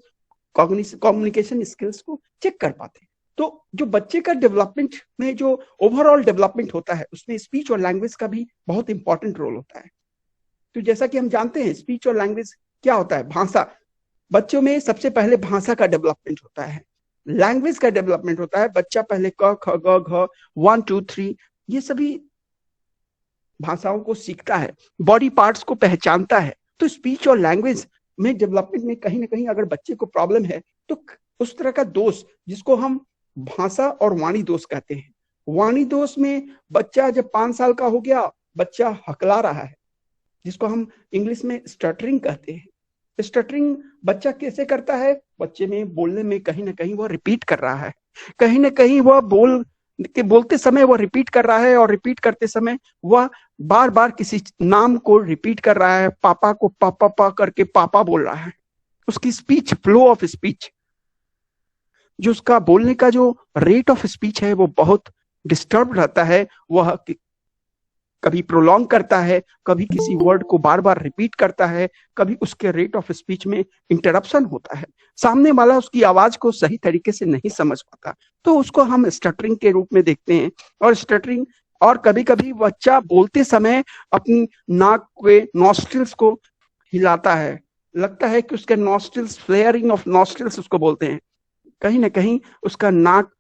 कम्युनिकेशन स्किल्स को चेक कर पाते। तो जो बच्चे का डेवलपमेंट में जो ओवरऑल डेवलपमेंट होता है, उसमें स्पीच और लैंग्वेज का भी बहुत इंपॉर्टेंट रोल होता है। तो जैसा कि हम जानते हैं स्पीच और लैंग्वेज क्या होता है, भाषा। बच्चों में सबसे पहले भाषा का डेवलपमेंट होता है, लैंग्वेज का डेवलपमेंट होता है। बच्चा पहले क ख ग घ 1 2 3 ये सभी भाषाओं को सीखता है, बॉडी पार्ट्स को पहचानता है। तो स्पीच और लैंग्वेज में डेवलपमेंट में कहीं ना कहीं अगर बच्चे को प्रॉब्लम है तो उस तरह का दोष, जिसको हम भाषा और वाणी दोष कहते हैं, वाणी दोष में बच्चा जब 5 साल का हो गया, बच्चा हकला रहा है, जिसको हम इंग्लिश में स्टटरिंग कहते हैं। स्टटरिंग बच्चा कैसे करता है, बच्चे में बोलने में कहीं ना कहीं वो रिपीट कर रहा है, कहीं ना कहीं वह बोलते समय वो रिपीट कर रहा है, और रिपीट करते समय वह बार बार किसी नाम को रिपीट कर रहा है, पापा को पापा पा करके पापा बोल रहा है। उसकी स्पीच, फ्लो ऑफ स्पीच, जो उसका बोलने का जो रेट ऑफ स्पीच है वो बहुत डिस्टर्ब रहता है। वह कभी प्रोलॉन्ग करता है, कभी किसी वर्ड को बार बार रिपीट करता है, कभी उसके रेट ऑफ स्पीच में इंटरप्शन होता है, सामने वाला उसकी आवाज को सही तरीके से नहीं समझ पाता, तो उसको हम स्टटरिंग के रूप में देखते हैं। और स्टटरिंग, और कभी कभी बच्चा बोलते समय अपनी नाक के नॉस्ट्रिल्स को हिलाता है, लगता है कि उसके नॉस्ट्रिल्स, फ्लेयरिंग ऑफ नॉस्ट्रिल्स उसको बोलते हैं। कहीं ना कहीं उसका नाक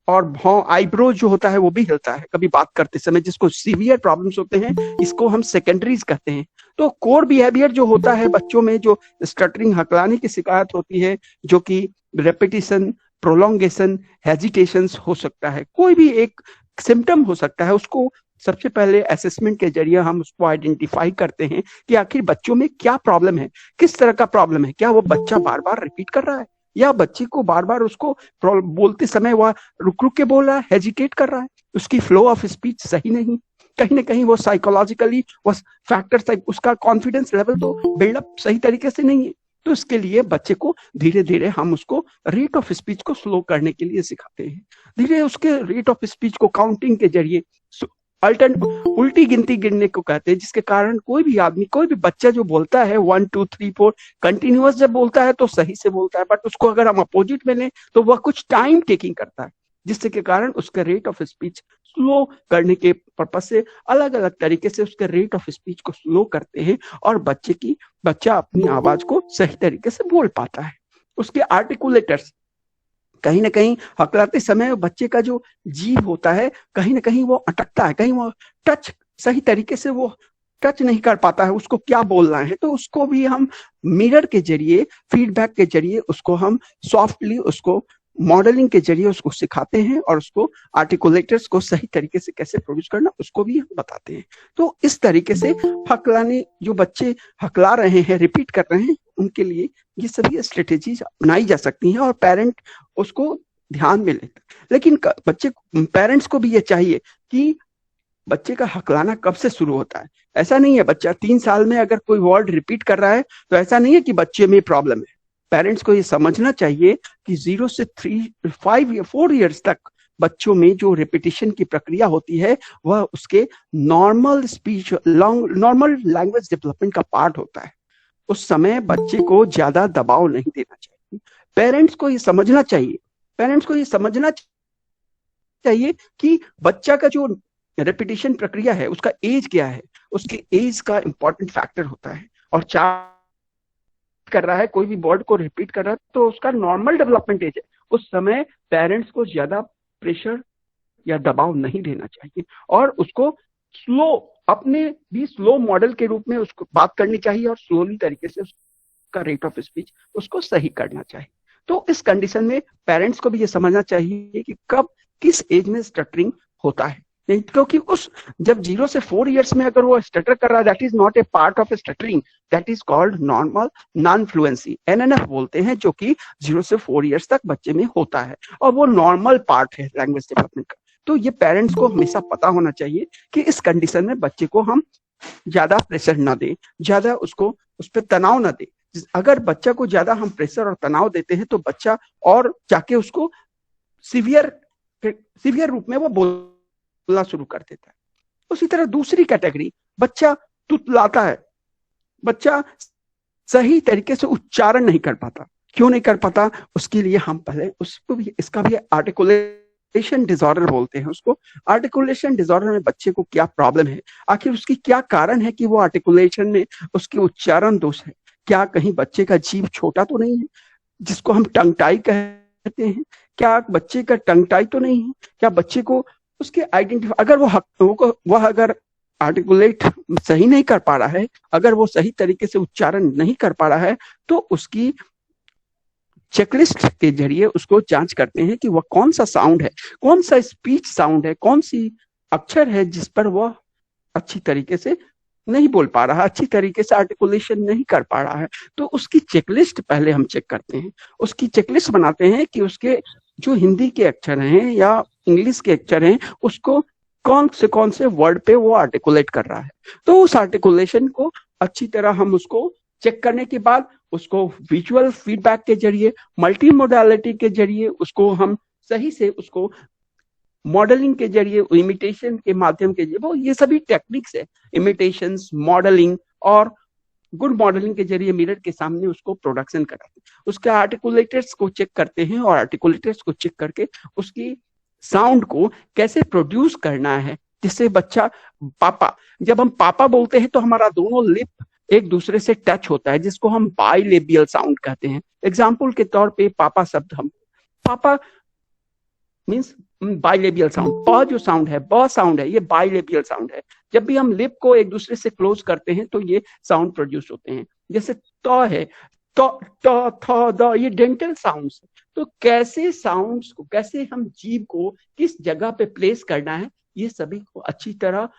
और भौं, आईब्रो जो होता है वो भी हिलता है कभी बात करते समय, जिसको सीवियर प्रॉब्लम्स होते हैं, इसको हम सेकेंडरीज कहते हैं। तो कोर बिहेवियर जो होता है बच्चों में, जो स्टटरिंग, हकलाने की शिकायत होती है, जो कि रेपिटेशन, प्रोलोंगेशन, हेजिटेशंस हो सकता है, कोई भी एक सिम्टम हो सकता है, उसको सबसे पहले असेसमेंट के जरिए हम उसको आइडेंटिफाई करते हैं कि आखिर बच्चों में क्या प्रॉब्लम है, किस तरह का प्रॉब्लम है। क्या वो बच्चा बार बार रिपीट कर रहा है, या बच्चे को बार बार उसको बोलते समय वह रुक रुक के बोल रहा है, हेजिटेट कर रहा है, उसकी फ्लो ऑफ स्पीच सही नहीं, कहीं ना कहीं वो साइकोलॉजिकली वो फैक्टर, उसका कॉन्फिडेंस लेवल तो बिल्डअप सही तरीके से नहीं है। तो इसके लिए बच्चे को धीरे धीरे हम उसको रेट ऑफ स्पीच को स्लो करने के लिए सिखाते हैं। धीरे उसके रेट ऑफ स्पीच को काउंटिंग के जरिए, उल्टी गिनती गिनने को कहते हैं, जिसके कारण कोई भी आदमी, कोई भी बच्चा जो बोलता है 1 2 3 4 कंटिन्यूअस जब बोलता है तो सही से बोलता है, बट उसको अगर हम अपोजिट में लें तो वह कुछ टाइम टेकिंग करता है, जिससे के कारण उसके रेट ऑफ स्पीच स्लो करने के पर्पज से अलग अलग तरीके से उसके रेट ऑफ स्पीच को स्लो करते हैं और बच्चा अपनी आवाज को सही तरीके से बोल पाता है। उसके आर्टिकुलेटर्स, कहीं ना कहीं हकलाते समय बच्चे का जो जीभ होता है कहीं ना कहीं वो अटकता है, कहीं वो टच सही तरीके से वो टच नहीं कर पाता है उसको क्या बोलना है। तो उसको भी हम मिरर के जरिए, फीडबैक के जरिए उसको हम सॉफ्टली उसको मॉडलिंग के जरिए उसको सिखाते हैं और उसको आर्टिकुलेटर्स को सही तरीके से कैसे प्रोड्यूस करना उसको भी हम बताते हैं। तो इस तरीके से हकलाने, जो बच्चे हकला रहे हैं, रिपीट कर रहे हैं, उनके लिए ये सभी स्ट्रेटेजीज अपनाई जा सकती हैं और पेरेंट उसको ध्यान में लेते हैं। लेकिन पेरेंट्स को भी ये चाहिए कि बच्चे का हकलाना कब से शुरू होता है। ऐसा नहीं है बच्चा 3 साल में अगर कोई वर्ड रिपीट कर रहा है तो ऐसा नहीं है कि बच्चे में प्रॉब्लम है। पेरेंट्स को ये समझना चाहिए कि 0 से 4 इयर्स तक बच्चों में जो रिपीटिशन की प्रक्रिया होती है वह उसके normal speech, normal language development का पार्ट होता है। उस समय बच्चे को ज्यादा दबाव नहीं देना चाहिए। पेरेंट्स को ये समझना चाहिए कि बच्चा का जो रिपीटिशन प्रक्रिया है उसका एज क्या है, उसके एज का इंपॉर्टेंट फैक्टर होता है। और कर रहा है, कोई भी वर्ड को रिपीट कर रहा है तो उसका नॉर्मल डेवलपमेंट एज है। उस समय पेरेंट्स को ज्यादा प्रेशर या दबाव नहीं देना चाहिए और उसको अपने भी स्लो मॉडल के रूप में उसको बात करनी चाहिए और स्लोली तरीके से उसका रेट ऑफ स्पीच उसको सही करना चाहिए। तो इस कंडीशन में पेरेंट्स को भी ये समझना चाहिए कि कब किस एज में स्टटरिंग होता है, क्योंकि जब 0 से 4 इयर्स में अगर वो स्टटर कर रहा है, that is not a part of stuttering, that is called normal non fluency, NNF बोलते हैं, जो कि 0 से 4 इयर्स तक बच्चे में होता है और वो नॉर्मल पार्ट है लैंग्वेज डेवलपमेंट का। तो ये पेरेंट्स को हमेशा पता होना चाहिए कि इस कंडीशन में बच्चे को हम ज्यादा प्रेशर ना दें, ज्यादा उसको उस पर तनाव ना दें। अगर बच्चा को ज्यादा हम प्रेशर और तनाव देते हैं तो बच्चा और जाके उसको सीवियर रूप में वो बोलना शुरू कर देता है। उसी तरह दूसरी कैटेगरी, बच्चा तुतलाता है, बच्चा सही तरीके से उच्चारण नहीं कर पाता। क्यों नहीं कर पाता? उसके लिए हम पहले उसको भी, इसका भी आर्टिकुलेशन डिसऑर्डर बोलते हैं उसको। आर्टिकुलेशन डिसऑर्डर में बच्चे को क्या प्रॉब्लम है, आखिर उसकी क्या कारण है कि वो आर्टिकुलेशन में उसकी उच्चारण दोष है। क्या कहीं बच्चे का जीभ छोटा तो नहीं है, जिसको हम टंग टाई कहते हैं? क्या बच्चे का टंग टाई तो नहीं है? क्या बच्चे को उसके आइडेंटिफाई, अगर वह अगर आर्टिकुलेट सही नहीं कर पा रहा है, अगर वो सही तरीके से उच्चारण नहीं कर पा रहा है, तो उसकी चेकलिस्ट के जरिए उसको जांच करते हैं कि वह कौन सा साउंड है, कौन सा स्पीच साउंड है, कौन सी अक्षर है जिस पर वह अच्छी तरीके से नहीं बोल पा रहा, अच्छी तरीके से आर्टिकुलेशन नहीं कर पा रहा है। तो उसकी चेकलिस्ट पहले हम चेक करते हैं, उसकी चेकलिस्ट बनाते हैं कि उसके जो हिंदी के अक्षर हैं या इंग्लिश के अक्षर हैं उसको कौन से वर्ड पे वो आर्टिकुलेट कर रहा है। तो उस आर्टिकुलेशन को अच्छी तरह हम उसको चेक करने के बाद उसको विजुअल फीडबैक के जरिए, मल्टी मोडालिटी के जरिए उसको हम सही से उसको मॉडलिंग के जरिए, इमिटेशन के माध्यम के जरिए, वो ये सभी टेक्निक्स है, इमिटेशन, मॉडलिंग और गुड मॉडलिंग के जरिए मिरर के सामने उसको प्रोडक्शन कराते हैं। उसके आर्टिकुलेटर्स को चेक करते हैं और आर्टिकुलेटर्स को चेक करके उसकी साउंड को कैसे प्रोड्यूस करना है, जिससे बच्चा पापा, जब हम पापा बोलते हैं तो हमारा दोनों लिप एक दूसरे से टच होता है, जिसको हम बाइलेबियल साउंड कहते हैं। एग्जाम्पल के तौर पे पापा शब्द, हम पापा मीन्स बाइलेबियल साउंड, प जो साउंड है, ब साउंड है, ये बाइलेबियल साउंड है। जब भी हम लिप को एक दूसरे से क्लोज करते हैं तो ये साउंड प्रोड्यूस होते हैं। जैसे त है, त थ द, ये डेंटल साउंड्स। तो कैसे साउंड्स को, कैसे हम जीभ को किस जगह पे प्लेस करना है, ये सभी को अच्छी तरह,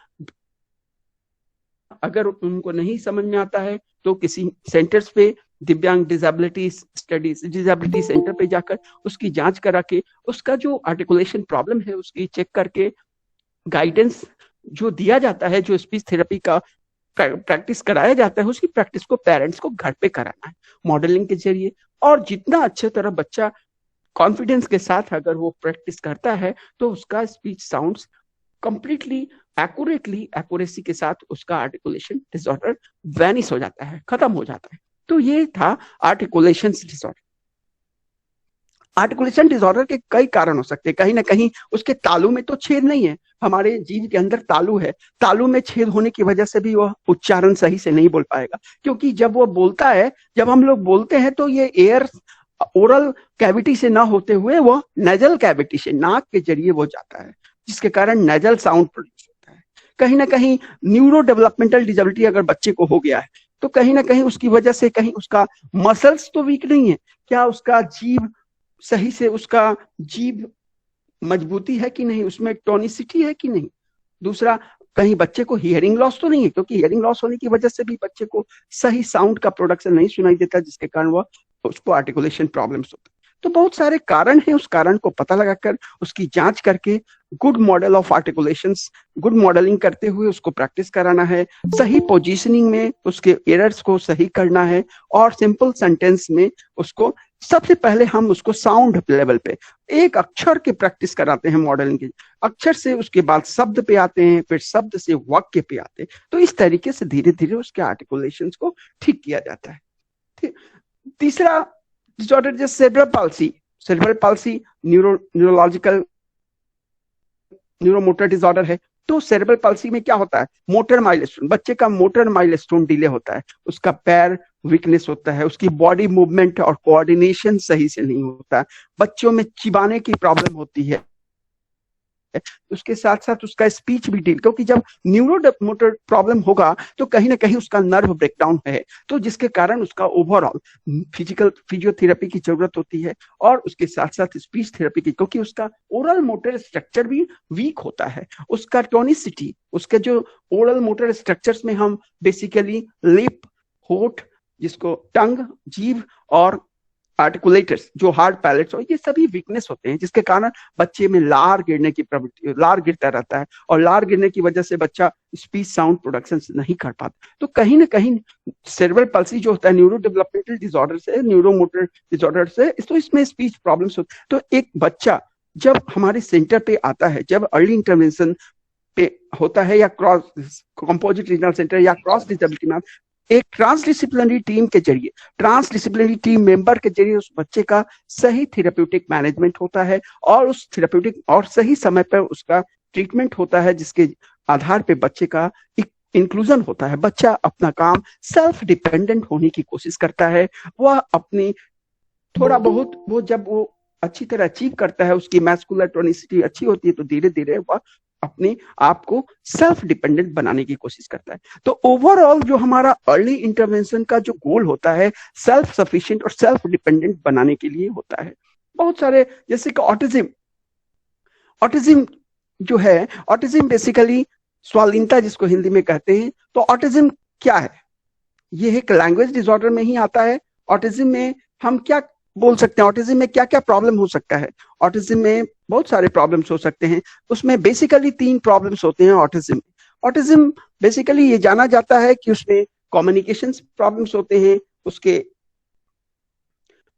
अगर उनको नहीं समझ में आता है तो किसी सेंटर्स पे, दिव्यांग डिसेबिलिटी स्टडीज डिसेबिलिटी सेंटर पे जाकर उसकी जांच करा के उसका जो आर्टिकुलेशन प्रॉब्लम है उसकी चेक करके गाइडेंस जो दिया जाता है, जो स्पीच थेरेपी का प्रैक्टिस कराया जाता है, उसकी प्रैक्टिस को पेरेंट्स को घर पे कराना है मॉडलिंग के जरिए। और जितना अच्छे तरह बच्चा कॉन्फिडेंस के साथ अगर वो प्रैक्टिस करता है तो उसका स्पीच साउंड्स कंप्लीटली एक्यूरेसी के साथ उसका आर्टिकुलेशन डिसऑर्डर वैनिश हो जाता है, खत्म हो जाता है। तो ये था आर्टिकुलेशन डिसऑर्डर। आर्टिकुलेशन डिसऑर्डर के कई कारण हो सकते हैं। कहीं ना कहीं उसके तालू में तो छेद नहीं है, हमारे जीभ के अंदर तालू है, तालू में छेद होने की वजह से भी वह उच्चारण सही से नहीं बोल पाएगा, क्योंकि जब वो बोलता है, जब हम लोग बोलते हैं तो ये एयर ओरल कैविटी से ना होते हुए वो नेजल कैविटी से, नाक के जरिए वो जाता है, जिसके कारण नेजल साउंड प्रोड्यूस होता है। कहीं ना कहीं न्यूरो डेवलपमेंटल डिसेबिलिटी अगर बच्चे को हो गया है तो कहीं ना कहीं उसकी वजह से कहीं उसका मसल्स तो वीक नहीं है, क्या उसका जीभ सही से, उसका जीभ मजबूती है कि नहीं, उसमें टोनिसिटी है कि नहीं। दूसरा, कहीं बच्चे को हियरिंग लॉस तो नहीं है, क्योंकि हियरिंग लॉस होने की वजह से भी बच्चे को सही साउंड का प्रोडक्शन नहीं सुनाई देता, जिसके कारण वह उसको आर्टिकुलेशन प्रॉब्लम्स होता है। तो बहुत सारे कारण हैं, उस कारण को पता लगाकर उसकी जांच करके good model of articulations, good modelling करते हुए उसको प्रैक्टिस कराना है, सही पोजीशनिंग में उसके एरर्स को सही करना है, और सिंपल सेंटेंस में उसको सबसे पहले हम उसको साउंड लेवल पे एक अक्षर की प्रैक्टिस कराते हैं मॉडलिंग की, अक्षर से उसके बाद शब्द पे आते हैं, फिर शब्द से वाक्य पे आते हैं। तो इस तरीके से धीरे धीरे उसके आर्टिकुलेशंस को ठीक किया जाता है। तीसरा डिसऑर्डर जैसे सेरेब्रल पाल्सी न्यूरोमोटर डिसऑर्डर है। तो सेरेब्रल पाल्सी में क्या होता है, मोटर माइलस्टोन, बच्चे का मोटर माइलस्टोन डिले होता है, उसका पैर वीकनेस होता है, उसकी बॉडी मूवमेंट और कोऑर्डिनेशन सही से नहीं होता है, बच्चों में चिबाने की प्रॉब्लम होती है, उसके साथ साथ उसका स्पीच भी डील, क्योंकि जब न्यूरो मोटर प्रॉब्लम होगा तो कहीं ना कहीं उसका नर्व ब्रेकडाउन है, तो जिसके कारण उसका ओवरऑल फिजिकल फिजियोथेरेपी की जरूरत होती है, और उसके साथ साथ स्पीच थेरेपी की, क्योंकि उसका ओरल मोटर स्ट्रक्चर भी वीक होता है, उसका टोनिसिटी, उसके जो ओरल मोटर स्ट्रक्चर्स में हम बेसिकली लिप, होठ, जिसको टंग, जीभ और आर्टिकुलेटर्स जो हार्ड पैलेट्स हो, ये सभी वीकनेस होते हैं, जिसके कारण बच्चे में लार गिरने की प्रवृत्ति, लार गिरता रहता है, और लार गिरने की वजह से बच्चा स्पीच साउंड प्रोडक्शन नहीं कर पाता। तो कहीं ना कहीं सेरेब्रल पाल्सी जो होता है न्यूरो डेवलपमेंटल डिसऑर्डर से, न्यूरोमोटर डिसऑर्डर से, तो इसमें स्पीच प्रॉब्लम्स होती है। तो एक बच्चा जब हमारे सेंटर पे आता है, जब अर्ली इंटरवेंशन पे होता है, या क्रॉस कंपोजिट रीजनल सेंटर या क्रॉस डिसेबिलिटी में, एक ट्रांसडिसिप्लिनरी टीम के जरिए, ट्रांसडिसिप्लिनरी टीम मेंबर के जरिए उस बच्चे का सही थेरेप्यूटिक मैनेजमेंट होता है, और उस थेरेप्यूटिक और सही समय पर उसका ट्रीटमेंट होता है, जिसके आधार पे बच्चे का एक इंक्लूजन होता है, बच्चा अपना काम सेल्फ डिपेंडेंट होने की कोशिश करता है, वह अपनी थोड़ा बहुत वो जब वो अच्छी तरह अचीव करता है, उसकी मैस्कुलर टोनिसिटी अच्छी होती है, तो धीरे धीरे वह अपने आप को सेल्फ डिपेंडेंट बनाने की कोशिश करता है। तो ओवरऑल जो हमारा अर्ली इंटरवेंशन का जो गोल होता है, सेल्फ सफिशिएंट और सेल्फ डिपेंडेंट बनाने के लिए होता है। बहुत सारे, जैसे कि ऑटिज्म जो है, ऑटिज्म बेसिकली स्वालीनता जिसको हिंदी में कहते हैं। तो ऑटिज्म क्या है, ये एक लैंग्वेज डिसऑर्डर में ही आता है। ऑटिज्म में हम क्या बोल सकते हैं, ऑटिज्म में क्या क्या प्रॉब्लम हो सकता है? ऑटिज्म में बहुत सारे प्रॉब्लम्स हो सकते हैं, उसमें बेसिकली 3 प्रॉब्लम्स होते हैं ऑटिज्म। ऑटिज्म बेसिकली ये जाना जाता है कि उसमें कम्युनिकेशन प्रॉब्लम्स होते हैं, उसके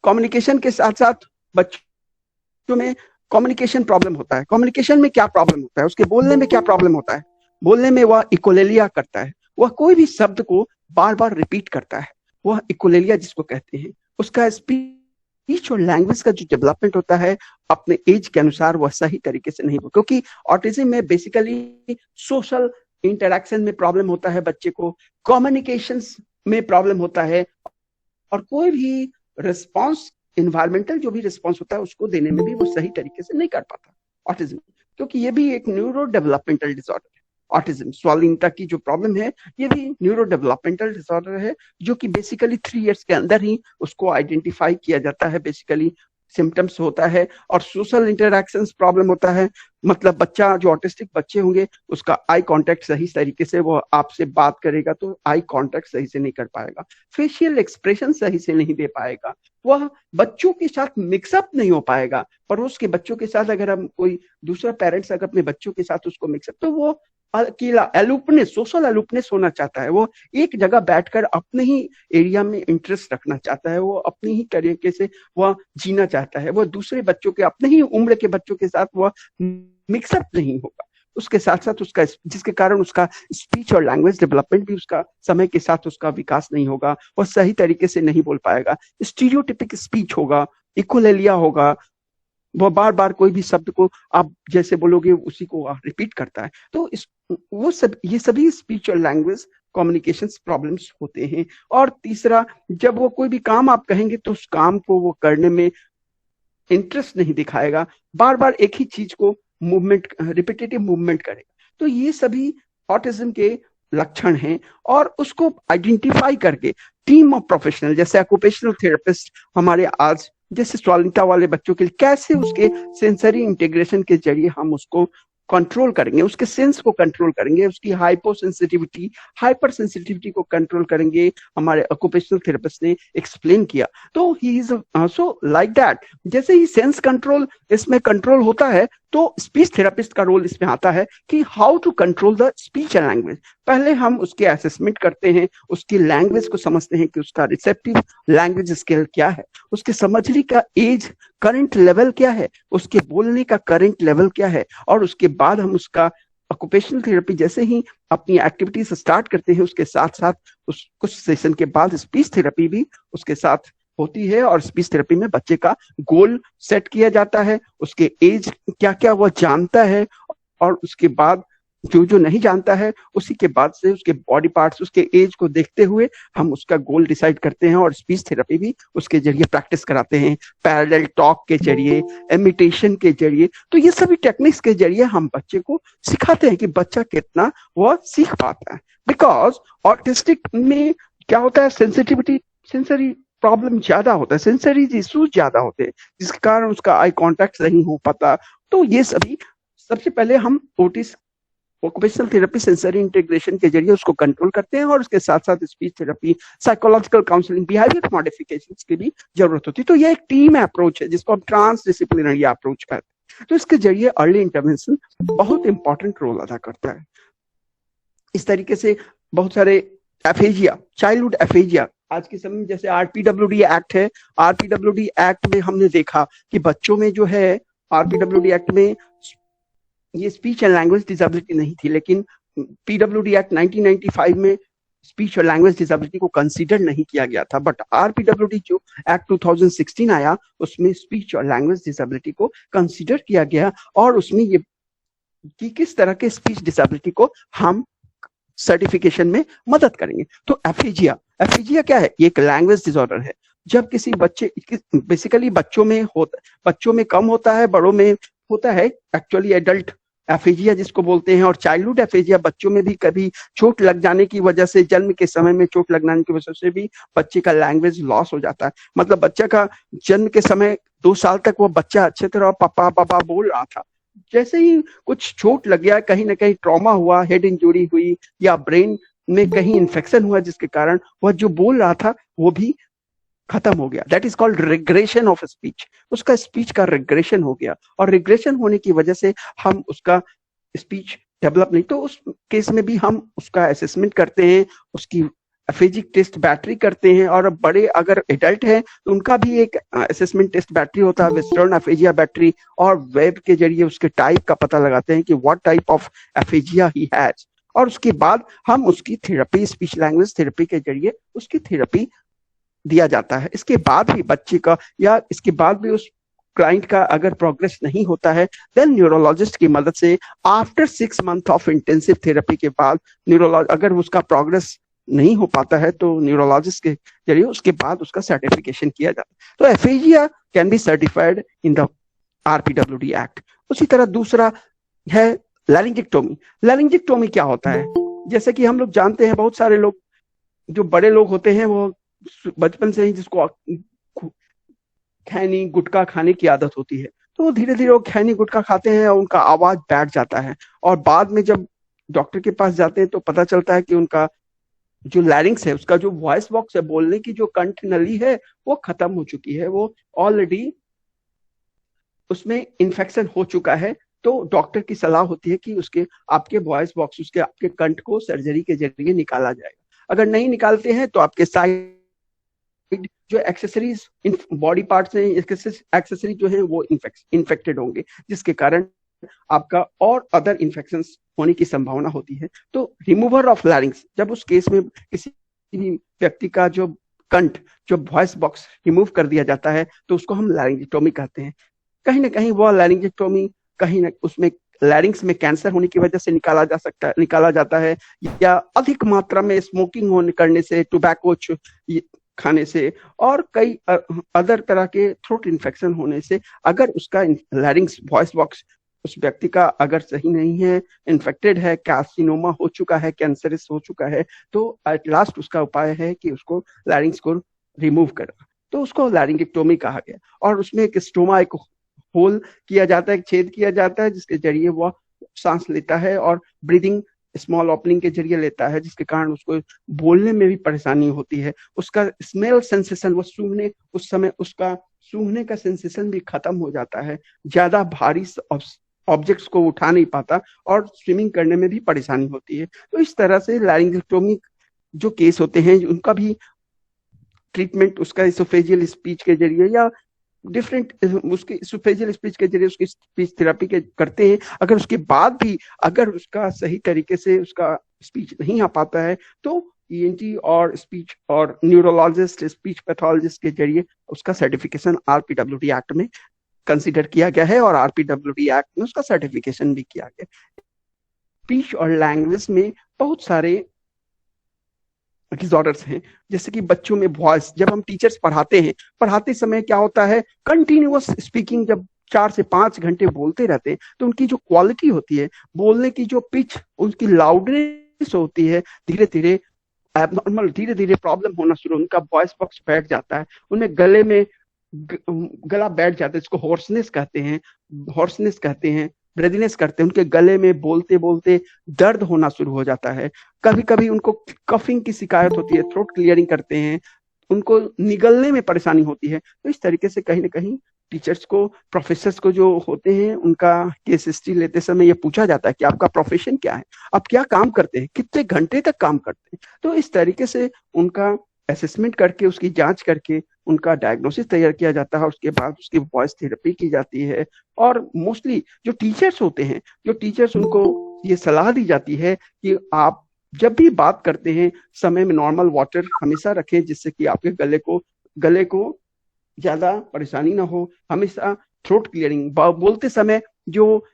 कम्युनिकेशन के साथ साथ बच्चों में कम्युनिकेशन प्रॉब्लम होता है। कम्युनिकेशन में क्या प्रॉब्लम होता है, उसके बोलने में क्या प्रॉब्लम होता है? बोलने में वह इकोलेलिया करता है, वह कोई भी शब्द को बार बार रिपीट करता है, वह इकोलेलिया जिसको कहते हैं। उसका स्पीच और लैंग्वेज का जो डेवलपमेंट होता है अपने एज के अनुसार वह सही तरीके से नहीं हो, क्योंकि ऑटिज्म में बेसिकली सोशल इंटरेक्शन में प्रॉब्लम होता है, बच्चे को कम्युनिकेशन में प्रॉब्लम होता है, और कोई भी रिस्पॉन्स, इन्वायरमेंटल जो भी रिस्पॉन्स होता है उसको देने में भी वो सही तरीके से नहीं कर पाता ऑटिज्म, क्योंकि ये भी एक न्यूरो डेवलपमेंटल डिसऑर्डर है। ऑटिज्म, स्वालीनता की जो प्रॉब्लम है, ये भी न्यूरो डेवलपमेंटल डिसऑर्डर है, जो कि बेसिकली 3 इयर्स के अंदर ही उसको आइडेंटिफाई किया जाता है। बेसिकली सिम्टम्स होता है और सोशल इंटरैक्शंस प्रॉब्लम होता है। मतलब बच्चा जो ऑटिस्टिक बच्चे होंगे उसका आई कांटेक्ट सही तरीके से वो आपसे बात करेगा तो आई कांटेक्ट सही से नहीं कर पाएगा, फेशियल एक्सप्रेशन सही से नहीं दे पाएगा, वह बच्चों के साथ मिक्सअप नहीं हो पाएगा। पड़ोस के बच्चों के साथ अगर हम कोई दूसरा पेरेंट्स अगर अपने बच्चों के साथ उसको मिक्सअप, तो वो अकेला एलुपनेस, सोशल एलुपनेस होना चाहता है, वो एक जगह बैठकर अपने ही एरिया में इंटरेस्ट रखना चाहता है, वो अपनी ही तरीके से वह जीना चाहता है, वो दूसरे बच्चों के अपने ही उम्र के बच्चों के साथ वह मिक्सअप नहीं होगा। उसके साथ साथ उसका, जिसके कारण उसका स्पीच और लैंग्वेज डेवलपमेंट भी उसका समय के साथ उसका विकास नहीं होगा, वह सही तरीके से नहीं बोल पाएगा, स्टीरियोटिपिक स्पीच होगा, इकोलेलिया होगा, वो बार बार कोई भी शब्द को आप जैसे बोलोगे उसी को रिपीट करता है। तो ये सभी स्पीच और लैंग्वेज कम्युनिकेशन प्रॉब्लम्स होते हैं। और तीसरा, जब वो कोई भी काम आप कहेंगे तो उस काम को वो करने में इंटरेस्ट नहीं दिखाएगा, बार बार एक ही चीज को रिपीटेटिव मूवमेंट करेगा। तो ये सभी ऑटिज्म के लक्षण हैं और उसको आइडेंटिफाई करके टीम ऑफ प्रोफेशनल जैसे ऑक्यूपेशनल थेरेपिस्ट हमारे आज जैसे स्वालिनता वाले बच्चों के लिए कैसे उसके सेंसरी इंटीग्रेशन के जरिए हम उसको कंट्रोल करेंगे, उसके सेंस को कंट्रोल करेंगे, उसकी हाइपर सेंसिटिविटी को कंट्रोल करेंगे, हमारे ऑक्यूपेशनल थेरेपिस्ट ने एक्सप्लेन किया। तो he is so like that, जैसे ही सेंस कंट्रोल इसमें कंट्रोल होता है तो स्पीच थेरेपिस्ट का रोल इसमें आता है कि how to control the speech and language. पहले हम उसके असेसमेंट करते हैं, उसकी लैंग्वेज को समझते हैं कि उसका रिसेप्टिव लैंग्वेज स्किल क्या है, उसके समझने का एज करंट लेवल क्या है, उसके बोलने का करंट लेवल क्या है, और उसके बाद हम उसका ऑक्यूपेशनल थेरेपी जैसे ही अपनी एक्टिविटीज स्टार्ट करते हैं उसके साथ साथ उस कुछ सेशन के बाद स्पीच थेरेपी भी उसके साथ होती है। और स्पीच थेरेपी में बच्चे का गोल सेट किया जाता है, उसके एज क्या क्या वह जानता है, और उसके बाद जो जो नहीं जानता है उसी के बाद से उसके बॉडी पार्ट्स उसके एज को देखते हुए हम उसका गोल डिसाइड करते हैं। और स्पीच थेरेपी भी उसके जरिए प्रैक्टिस कराते हैं, पैरेलल टॉक के जरिए, इमिटेशन के जरिए। तो ये सभी टेक्निक्स के जरिए हम बच्चे को सिखाते हैं कि बच्चा कितना वह सीख पाता है। बिकॉज ऑटिस्टिक में क्या होता है, सेंसरी प्रॉब्लम ज्यादा होता है, सेंसरी इश्यूज ज्यादा होते हैं जिसके कारण उसका आई कांटेक्ट नहीं हो पाता। तो ये सभी सबसे पहले हम ऑक्यूपेशनल थेरेपी सेंसरी इंटीग्रेशन के जरिए उसको कंट्रोल करते हैं, और उसके साथ साथ speech therapy, psychological counselling, behaviour modifications की भी जरूरत होती है। तो यह एक टीम अप्रोच है जिसको हम ट्रांस डिसिप्लिनरी अप्रोच कहते हैं। तो इसके जरिए अर्ली इंटरवेंशन बहुत इंपॉर्टेंट रोल अदा करता है। इस तरीके से बहुत सारे एफेजिया, चाइल्डहुड एफेजिया आज के समय में, जैसे आरपीडब्ल्यूडी एक्ट है, आरपीडब्ल्यूडी एक्ट में हमने देखा कि बच्चों में जो है, आरपीडब्ल्यूडी एक्ट में ये स्पीच एंड लैंग्वेज डिसेबिलिटी नहीं थी, लेकिन पीडब्ल्यूडी एक्ट 1995 में स्पीच और लैंग्वेज डिसेबिलिटी को कंसीडर नहीं किया गया था। बट आरपीडब्ल्यूडी जो एक्ट 2016 आया उसमें स्पीच और लैंग्वेज डिसेबिलिटी को कंसीडर किया गया, और उसमें ये कि किस तरह के स्पीच डिसेबिलिटी को हम सर्टिफिकेशन में मदद करेंगे। तो एफेजिया क्या है? ये एक लैंग्वेज डिसऑर्डर है। जब किसी बच्चे, बेसिकली बच्चों में कम होता है, बड़ों में होता है एक्चुअली एडल्ट एफेजिया जिसको बोलते हैं। और चाइल्डहुड एफेजिया बच्चों में भी कभी चोट लग जाने की वजह से, जन्म के समय में चोट लग जाने की वजह से भी बच्चे का लैंग्वेज लॉस हो जाता है। मतलब बच्चा का जन्म के समय 2 साल तक वो बच्चा अच्छे तरह पापा पापा बोल रहा था, जैसे ही कुछ चोट लग गया, कहीं ना कहीं ट्रॉमा हुआ, हेड इंजरी हुई या ब्रेन में कहीं इन्फेक्शन हुआ जिसके कारण वह जो बोल रहा था वो भी खत्म हो गया। That is called regression of speech. उसका स्पीच का रिग्रेशन हो गया, और रिग्रेशन होने की वजह से हम उसका स्पीच डेवलप नहीं। तो उस केस में भी हम उसका असेसमेंट करते हैं, उसकी एफेजिक टेस्ट बैटरी करते हैं, और बड़े अगर एडल्ट हैं तो उनका भी एक असेसमेंट टेस्ट बैटरी होता है, वेस्टर्न एफेजिया बैटरी, और वेब के जरिए उसके टाइप का पता लगाते हैं कि what type of aphasia he has. और उसके बाद हम उसकी थेरेपी, स्पीच लैंग्वेज थेरेपी के जरिए उसकी थेरेपी दिया जाता है। इसके बाद भी बच्चे का, या इसके बाद भी उस क्लाइंट का अगर प्रोग्रेस नहीं होता है, देन न्यूरोलॉजिस्ट की मदद से after 6 month of intensive therapy के बाद अगर उसका प्रोग्रेस नहीं हो पाता है तो न्यूरोलॉजिस्ट के जरिए उसके बाद उसका सर्टिफिकेशन किया जाता है। तो aphasia can be certified in the RPWD act. उसी तरह दूसरा है लैरिंजेक्टोमी। लैरिंजेक्टोमी क्या होता है? जैसे कि हम लोग जानते हैं, बहुत सारे लोग जो बड़े लोग होते हैं वो बचपन से ही जिसको खैनी गुटखा खाने की आदत होती है, तो वो धीरे धीरे वो खैनी गुटखा खाते हैं और उनका आवाज बैठ जाता है, और बाद में जब डॉक्टर के पास जाते हैं तो पता चलता है कि उनका जो लैरिंग्स है, उसका जो वॉइस बॉक्स है, बोलने की जो कंठ नली है, वो खत्म हो चुकी है, वो ऑलरेडी उसमें इन्फेक्शन हो चुका है। तो डॉक्टर की सलाह होती है कि उसके आपके वॉइस बॉक्स, उसके आपके कंठ को सर्जरी के जरिए निकाला जाएगा। अगर नहीं निकालते हैं तो आपके साइड जो एक्सेसरीज बॉडी पार्ट्स हैं, एक्सेसरी जो है वो इन्फेक्टेड होंगे, जिसके कारण आपका और अदर इन्फेक्शन होने की संभावना होती है। तो रिमूवर ऑफ लैरिंग्स, जब उस केस में किसी भी व्यक्ति का जो कंठ, जो वॉइस बॉक्स रिमूव कर दिया जाता है, तो उसको हम लैरिंजेक्टोमी कहते हैं। कहीं ना कहीं वो लैरिंजेक्टोमी कहीं ना उसमें लैरिंग्स में कैंसर होने की वजह से निकाला जाता है, या अधिक मात्रा में स्मोकिंग करने से, टोबैको खाने से, और कई अदर तरह के थ्रोट इन्फेक्शन होने से, अगर उसका लैरिंग्स वॉइस बॉक्स उस व्यक्ति का अगर सही नहीं है, इन्फेक्टेड है, कार्सिनोमा हो चुका है, कैंसरस हो चुका है, तो एट लास्ट उसका उपाय है कि उसको लैरिंग्स को रिमूव करना। तो उसको लैरिंजेक्टोमी कहा गया। और उसमें एक स्टोमा, एक होल किया जाता है, छेद किया जाता है, जिसके जरिए वह सांस लेता है और ब्रीदिंग स्मॉल ओपनिंग के जरिए लेता है, जिसके कारण उसको बोलने में भी परेशानी होती है। उसका स्मेल सेंसेशन, वो सूंघने, उस समय उसका सूंघने का सेंसेशन भी खत्म हो जाता है, ज्यादा भारी ऑब्जेक्ट्स को उठा नहीं पाता, और स्विमिंग करने में भी परेशानी होती है। तो इस तरह से लैरिंजेक्टोमी जो केस होते हैं, उनका भी ट्रीटमेंट उसका इसोफेजियल स्पीच के जरिए या डिफरेंट उसके इसोफेजियल स्पीच के जरिए उसकी स्पीच थेरेपी के करते हैं। अगर उसके बाद भी अगर उसका सही तरीके से उसका स्पीच नहीं आ पाता है, तो ईएनटी और स्पीच और न्यूरोलॉजिस्ट, स्पीच पैथोलॉजिस्ट के जरिए उसका सर्टिफिकेशन आरपीडब्ल्यूडी एक्ट में कंसीडर किया गया है, और आरपीडब्ल्यूडी एक्ट में उसका सर्टिफिकेशन भी किया गया। स्पीच और लैंग्वेज में बहुत सारे डिसऑर्डर्स हैं, जैसे कि बच्चों में वॉइस, जब हम टीचर्स पढ़ाते समय क्या होता है, कंटिन्यूअस स्पीकिंग, जब 4 से 5 घंटे बोलते रहते हैं, तो उनकी जो क्वालिटी होती है, बोलने की जो पिच, उनकी लाउडनेस होती है, धीरे धीरे एबनॉर्मल, धीरे धीरे प्रॉब्लम होना शुरू, उनका वॉइस बॉक्स बैठ जाता है, उनमें गले में गला बैठ जाता है, इसको हॉर्सनेस कहते हैं, ब्रेदिनेस करते हैं, उनके गले में बोलते बोलते दर्द होना शुरू हो जाता है। कभी कभी उनको कफिंग की शिकायत होती है, थ्रोट क्लियरिंग करते हैं, उनको निगलने में परेशानी होती है। तो इस तरीके से कहीं ना कहीं टीचर्स को, प्रोफेसर्स को जो होते हैं, उनका केस हिस्ट्री लेते समय ये पूछा जाता है कि आपका प्रोफेशन क्या है, आप क्या काम करते हैं, कितने घंटे तक काम करते हैं। तो इस तरीके से उनका असेसमेंट करके, उसकी जांच करके उनका डायग्नोसिस तैयार किया जाता है, उसके बाद उसकी वॉइस थेरेपी की जाती है। और मोस्टली जो टीचर्स होते हैं, उनको ये सलाह दी जाती है कि आप जब भी बात करते हैं, समय में नॉर्मल वाटर हमेशा रखें, जिससे कि आपके गले को ज्यादा परेशानी ना हो। हमेशा थ्रोट क्लियरिंग, बोलते समय जो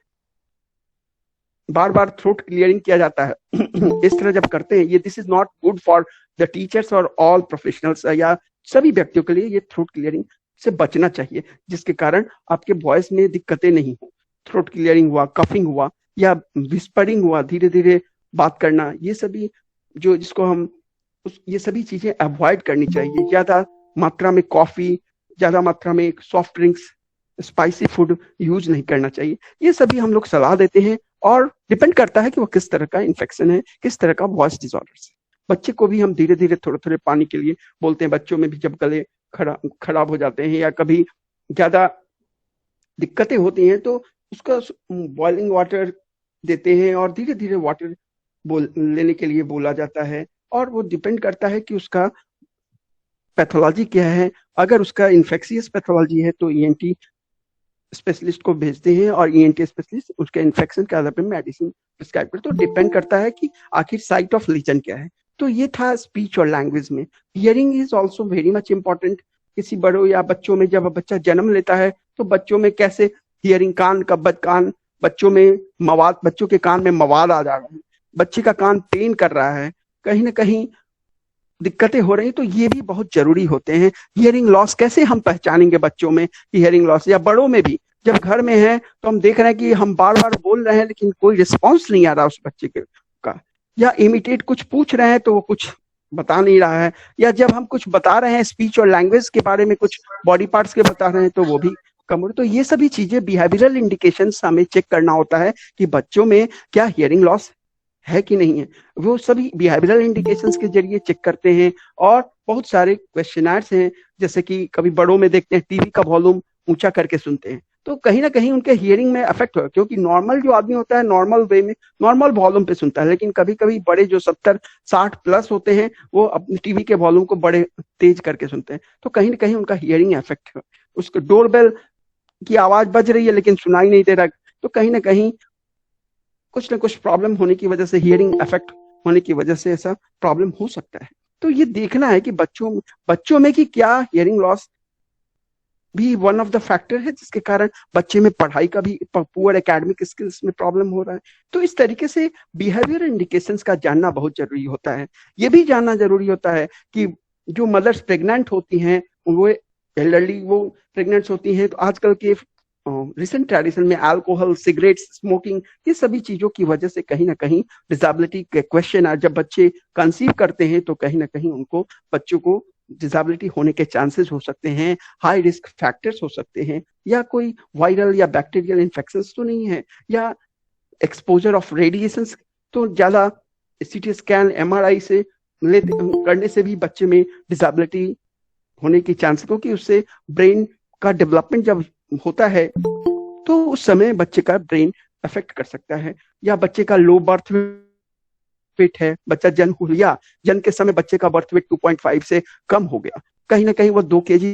बार बार थ्रोट क्लियरिंग किया जाता है इस तरह जब करते हैं, ये this is not good for the teachers और ऑल प्रोफेशनल्स, या सभी व्यक्तियों के लिए ये थ्रोट क्लियरिंग से बचना चाहिए, जिसके कारण आपके वॉइस में दिक्कतें नहीं हो। थ्रोट क्लियरिंग हुआ, कफिंग हुआ, या विस्परिंग हुआ, धीरे धीरे बात करना, ये सभी जो जिसको हम ये सभी चीजें अवॉइड करनी चाहिए। ज्यादा मात्रा में कॉफी, ज्यादा मात्रा में soft drinks, spicy food use नहीं करना चाहिए। ये सभी हम लोग सलाह देते हैं, और डिपेंड करता है कि वो किस तरह का इन्फेक्शन है, किस तरह का वॉइस डिसऑर्डर है। बच्चे को भी हम धीरे धीरे थोड़े थोड़े पानी के लिए बोलते हैं। बच्चों में भी जब गले खराब हो जाते हैं या कभी ज्यादा दिक्कतें होती हैं, तो उसका बॉइलिंग वाटर देते हैं और धीरे धीरे वाटर लेने के लिए बोला जाता है। और वो डिपेंड करता है कि उसका पैथोलॉजी क्या है। अगर उसका इन्फेक्शियस पैथोलॉजी है तो ईएनटी स्पेशलिस्ट को भेजते हैं, और ईएनटी स्पेशलिस्ट उसके इन्फेक्शन के आधार पर मेडिसिन प्रिस्क्राइब करते हैं। तो डिपेंड करता है कि आखिर साइट ऑफ लीजन क्या है। तो ये था स्पीच और लैंग्वेज में। Hearing is also very much important. किसी बड़ों या बच्चों में, जब बच्चा जन्म लेता है तो बच्चों में कैसे हियरिंग, बच्चों के कान में मवाद आ जा रहा है, बच्चे का कान पेन कर रहा है, कहीं ना कहीं दिक्कतें हो रही, तो ये भी बहुत जरूरी होते हैं। हियरिंग लॉस कैसे हम पहचानेंगे बच्चों में कि हियरिंग लॉस, या बड़ों में भी जब घर में है तो हम देख रहे हैं कि हम बार बार बोल रहे हैं लेकिन कोई रिस्पॉन्स नहीं आ रहा उस बच्चे का, या इमिटेट कुछ पूछ रहे हैं तो वो कुछ बता नहीं रहा है, या जब हम कुछ बता रहे हैं स्पीच और लैंग्वेज के बारे में, कुछ बॉडी पार्ट्स के बता रहे हैं तो वो भी कम हो रहा है। तो ये सभी चीजें बिहेवियरल इंडिकेशंस हमें चेक करना होता है कि बच्चों में क्या हियरिंग लॉस है कि नहीं है। वो सभी बिहेवियरल इंडिकेशंस के जरिए चेक करते हैं। और बहुत सारे क्वेश्चनर्स हैं, जैसे कि कभी बड़ों में देखते हैं टीवी का वॉल्यूम ऊंचा करके सुनते हैं, तो कहीं ना कहीं उनके हियरिंग में अफेक्ट हो, क्योंकि नॉर्मल जो आदमी होता है नॉर्मल वे में नॉर्मल वॉल्यूम पे सुनता है, लेकिन कभी कभी बड़े जो 70-60 प्लस होते हैं वो अपनी टीवी के वॉल्यूम को बड़े तेज करके सुनते हैं, तो कहीं ना कहीं उनका हियरिंग अफेक्ट है। उसको डोरबेल की आवाज बज रही है लेकिन सुनाई नहीं दे रहा, तो कहीं ना कहीं कुछ ना कुछ प्रॉब्लम होने की वजह से, हियरिंग अफेक्ट होने की वजह से ऐसा प्रॉब्लम हो सकता है। तो ये देखना है कि बच्चों में कि क्या हियरिंग लॉस भी वन ऑफ द फैक्टर है जिसके कारण बच्चे में पढ़ाई का भी, पुअर एकेडमिक स्किल्स में प्रॉब्लम हो रहा है। तो इस तरीके से बिहेवियर इंडिकेशंस का जानना बहुत जरूरी होता है। ये भी जानना जरूरी होता है कि जो मदर्स प्रेग्नेंट होती हैं, वो एल्डरली वो प्रेग्नेंट होती हैं, तो आजकल के रिसेंट ट्रेडिशन में अल्कोहल, सिगरेट, स्मोकिंग, ये सभी चीजों की वजह से कहीं ना कहीं डिसेबिलिटी के क्वेश्चन है। जब बच्चे कंसीव करते हैं तो कहीं ना कहीं उनको, बच्चों को डिसेबिलिटी होने के चांसेस हो सकते हैं, हाई रिस्क फैक्टर्स हो सकते हैं, या कोई वायरल या बैक्टीरियल इन्फेक्शंस तो नहीं है, या एक्सपोजर ऑफ रेडिएशंस, तो ज्यादा सीटी स्कैन, एमआरआई से करने से भी बच्चे में डिसेबिलिटी होने की चांस, क्योंकि उससे ब्रेन का डेवलपमेंट जब होता है तो उस समय बच्चे का ब्रेन अफेक्ट कर सकता है। या बच्चे का लो बर्थ वेट है, बच्चा जन्म हो लिया, जन्म के समय बच्चे का बर्थ वेट 2.5 से कम हो गया, कहीं ना कहीं वो 2 kg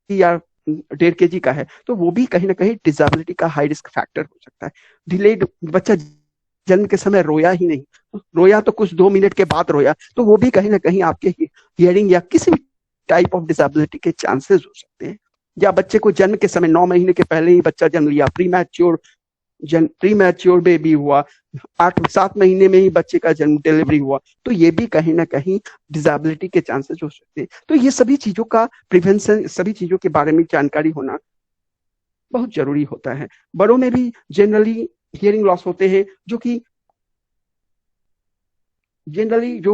या 1.5 kg का है, तो वो भी कहीं ना कहीं डिसेबिलिटी का हाई रिस्क फैक्टर हो सकता है। डिलेड, बच्चा जन्म के समय रोया ही नहीं, रोया तो कुछ 2 मिनट के बाद रोया, तो वो भी कहीं ना कहीं आपके हियरिंग या किसी भी टाइप ऑफ डिसेबिलिटी के चांसेस हो सकते हैं। या बच्चे को जन्म के समय 9 महीने के पहले ही बच्चा जन्म लिया, प्रीमैच्योर बेबी हुआ, 8-7 महीने में ही बच्चे का जन्म, डिलीवरी हुआ, तो ये भी कहीं ना कहीं डिसेबिलिटी के चांसेस हो सकते हैं। तो ये सभी चीजों का प्रिवेंशन, सभी चीजों के बारे में जानकारी होना बहुत जरूरी होता है। बड़ों में भी जनरली हियरिंग लॉस होते हैं, जो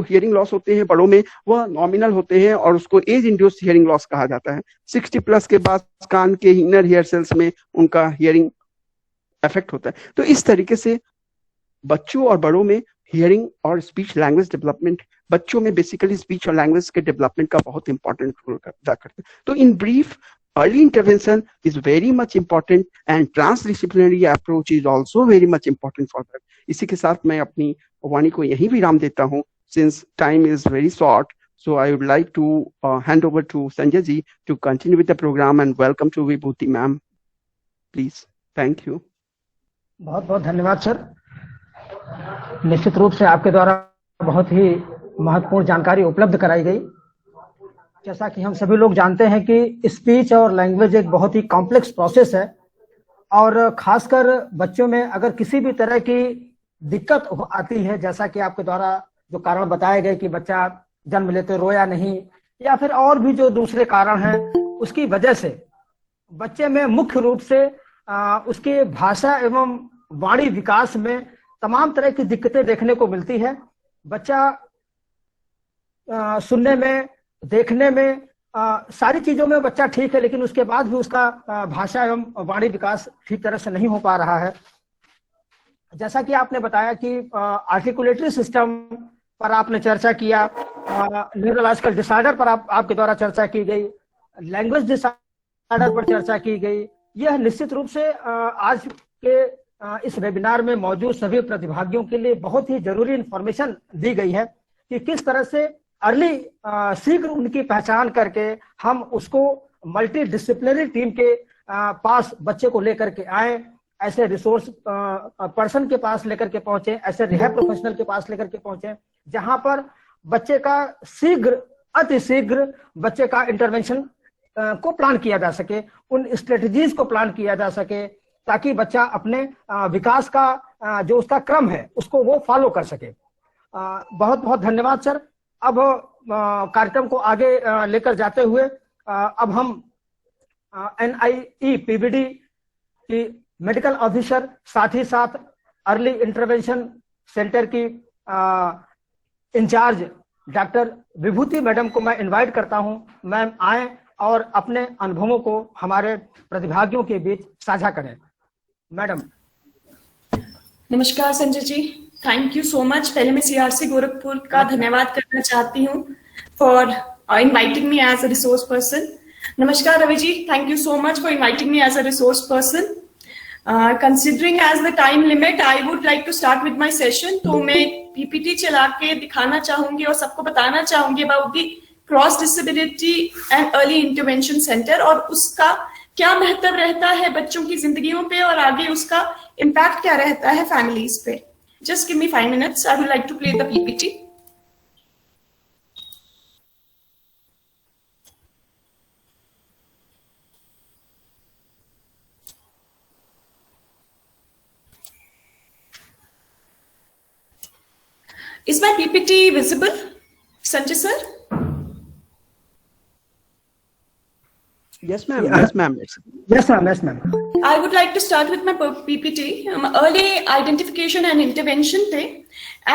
हियरिंग लॉस होते हैं बड़ों में वह नॉमिनल होते हैं, और उसको एज इंड्यूस्ड हियरिंग लॉस कहा जाता है। 60 प्लस के बाद कान के इनर हेयर सेल्स में उनका हियरिंग अफेक्ट होता है। तो इस तरीके से बच्चों और बड़ों में हियरिंग और स्पीच लैंग्वेज डेवलपमेंट, बच्चों में बेसिकली स्पीच और लैंग्वेज के डेवलपमेंट का बहुत इंपॉर्टेंट रोल अदा करते हैं। तो in brief, early intervention is very much important and transdisciplinary approach is also very much important for that. इसी के साथ मैं अपनी वाणी को यहीं विराम देता हूँ, since time is very short. So I would like to hand over to Sanjay ji to continue with the program, and welcome to Vibhuti ma'am. Please. Thank you. बहुत बहुत धन्यवाद सर। निश्चित रूप से आपके द्वारा बहुत ही महत्वपूर्ण जानकारी उपलब्ध कराई गई। जैसा कि हम सभी लोग जानते हैं कि स्पीच और लैंग्वेज एक बहुत ही कॉम्प्लेक्स प्रोसेस है, और खासकर बच्चों में अगर किसी भी तरह की दिक्कत आती है, जैसा कि आपके द्वारा जो कारण बताए गए कि बच्चा जन्म लेते रोया नहीं, या फिर और भी जो दूसरे कारण हैं, उसकी वजह से बच्चे में मुख्य रूप से उसके भाषा एवं वाणी विकास में तमाम तरह की दिक्कतें देखने को मिलती है। बच्चा सुनने में, देखने में, सारी चीजों में बच्चा ठीक है, लेकिन उसके बाद भी उसका भाषा एवं वाणी विकास ठीक तरह से नहीं हो पा रहा है। जैसा कि आपने बताया कि आर्टिकुलेटरी सिस्टम पर आपने चर्चा किया, न्यूरोलॉजिकल डिसऑर्डर पर आपके द्वारा चर्चा की गई, लैंग्वेज डिसऑर्डर पर चर्चा की गई। यह निश्चित रूप से आज के इस वेबिनार में मौजूद सभी प्रतिभागियों के लिए बहुत ही जरूरी इंफॉर्मेशन दी गई है कि किस तरह से अर्ली शीघ्र उनकी पहचान करके हम उसको मल्टी डिसिप्लिनरी टीम के पास बच्चे को लेकर के आए, ऐसे रिसोर्स पर्सन के पास लेकर के पहुंचे, ऐसे रिहैब प्रोफेशनल के पास लेकर के पहुंचे, जहां पर बच्चे का शीघ्र, अति शीघ्र बच्चे का इंटरवेंशन को प्लान किया जा सके, उन स्ट्रेटजीज को प्लान किया जा सके, ताकि बच्चा अपने विकास का जो उसका क्रम है उसको वो फॉलो कर सके। बहुत बहुत धन्यवाद सर। अब कार्यक्रम को आगे लेकर जाते हुए अब हम NIE PBD की मेडिकल ऑफिसर, साथ ही साथ अर्ली इंटरवेंशन सेंटर की इंचार्ज डॉक्टर विभूति मैडम को मैं इनवाइट करता हूं, मैम आए और अपने अनुभवों को हमारे प्रतिभागियों के बीच साझा करें। मैडम। नमस्कार Sanjay ji, thank you so much. पहले मैं CRC गोरखपुर का धन्यवाद करना चाहती हूँ for inviting me as a resource person. नमस्कार Ravi ji, thank you so much for inviting me as a resource person. Considering as the time limit, I would like to start with my session. तो मैं PPT चला के दिखाना चाहूंगी और सबको बताना चाहूंगी about the cross disability and early intervention centre और उसका क्या महत्व रहता है बच्चों की जिंदगियों पे और आगे उसका इम्पैक्ट क्या रहता है फैमिलीज पे। Just give me 5 minutes, I would like to play the PPT। Is my PPT visible, Sanjay sir? Yes, ma'am. Yes, ma'am. Yes, ma'am. Yes, ma'am. I would like to start with my PPT. Early identification and intervention थे।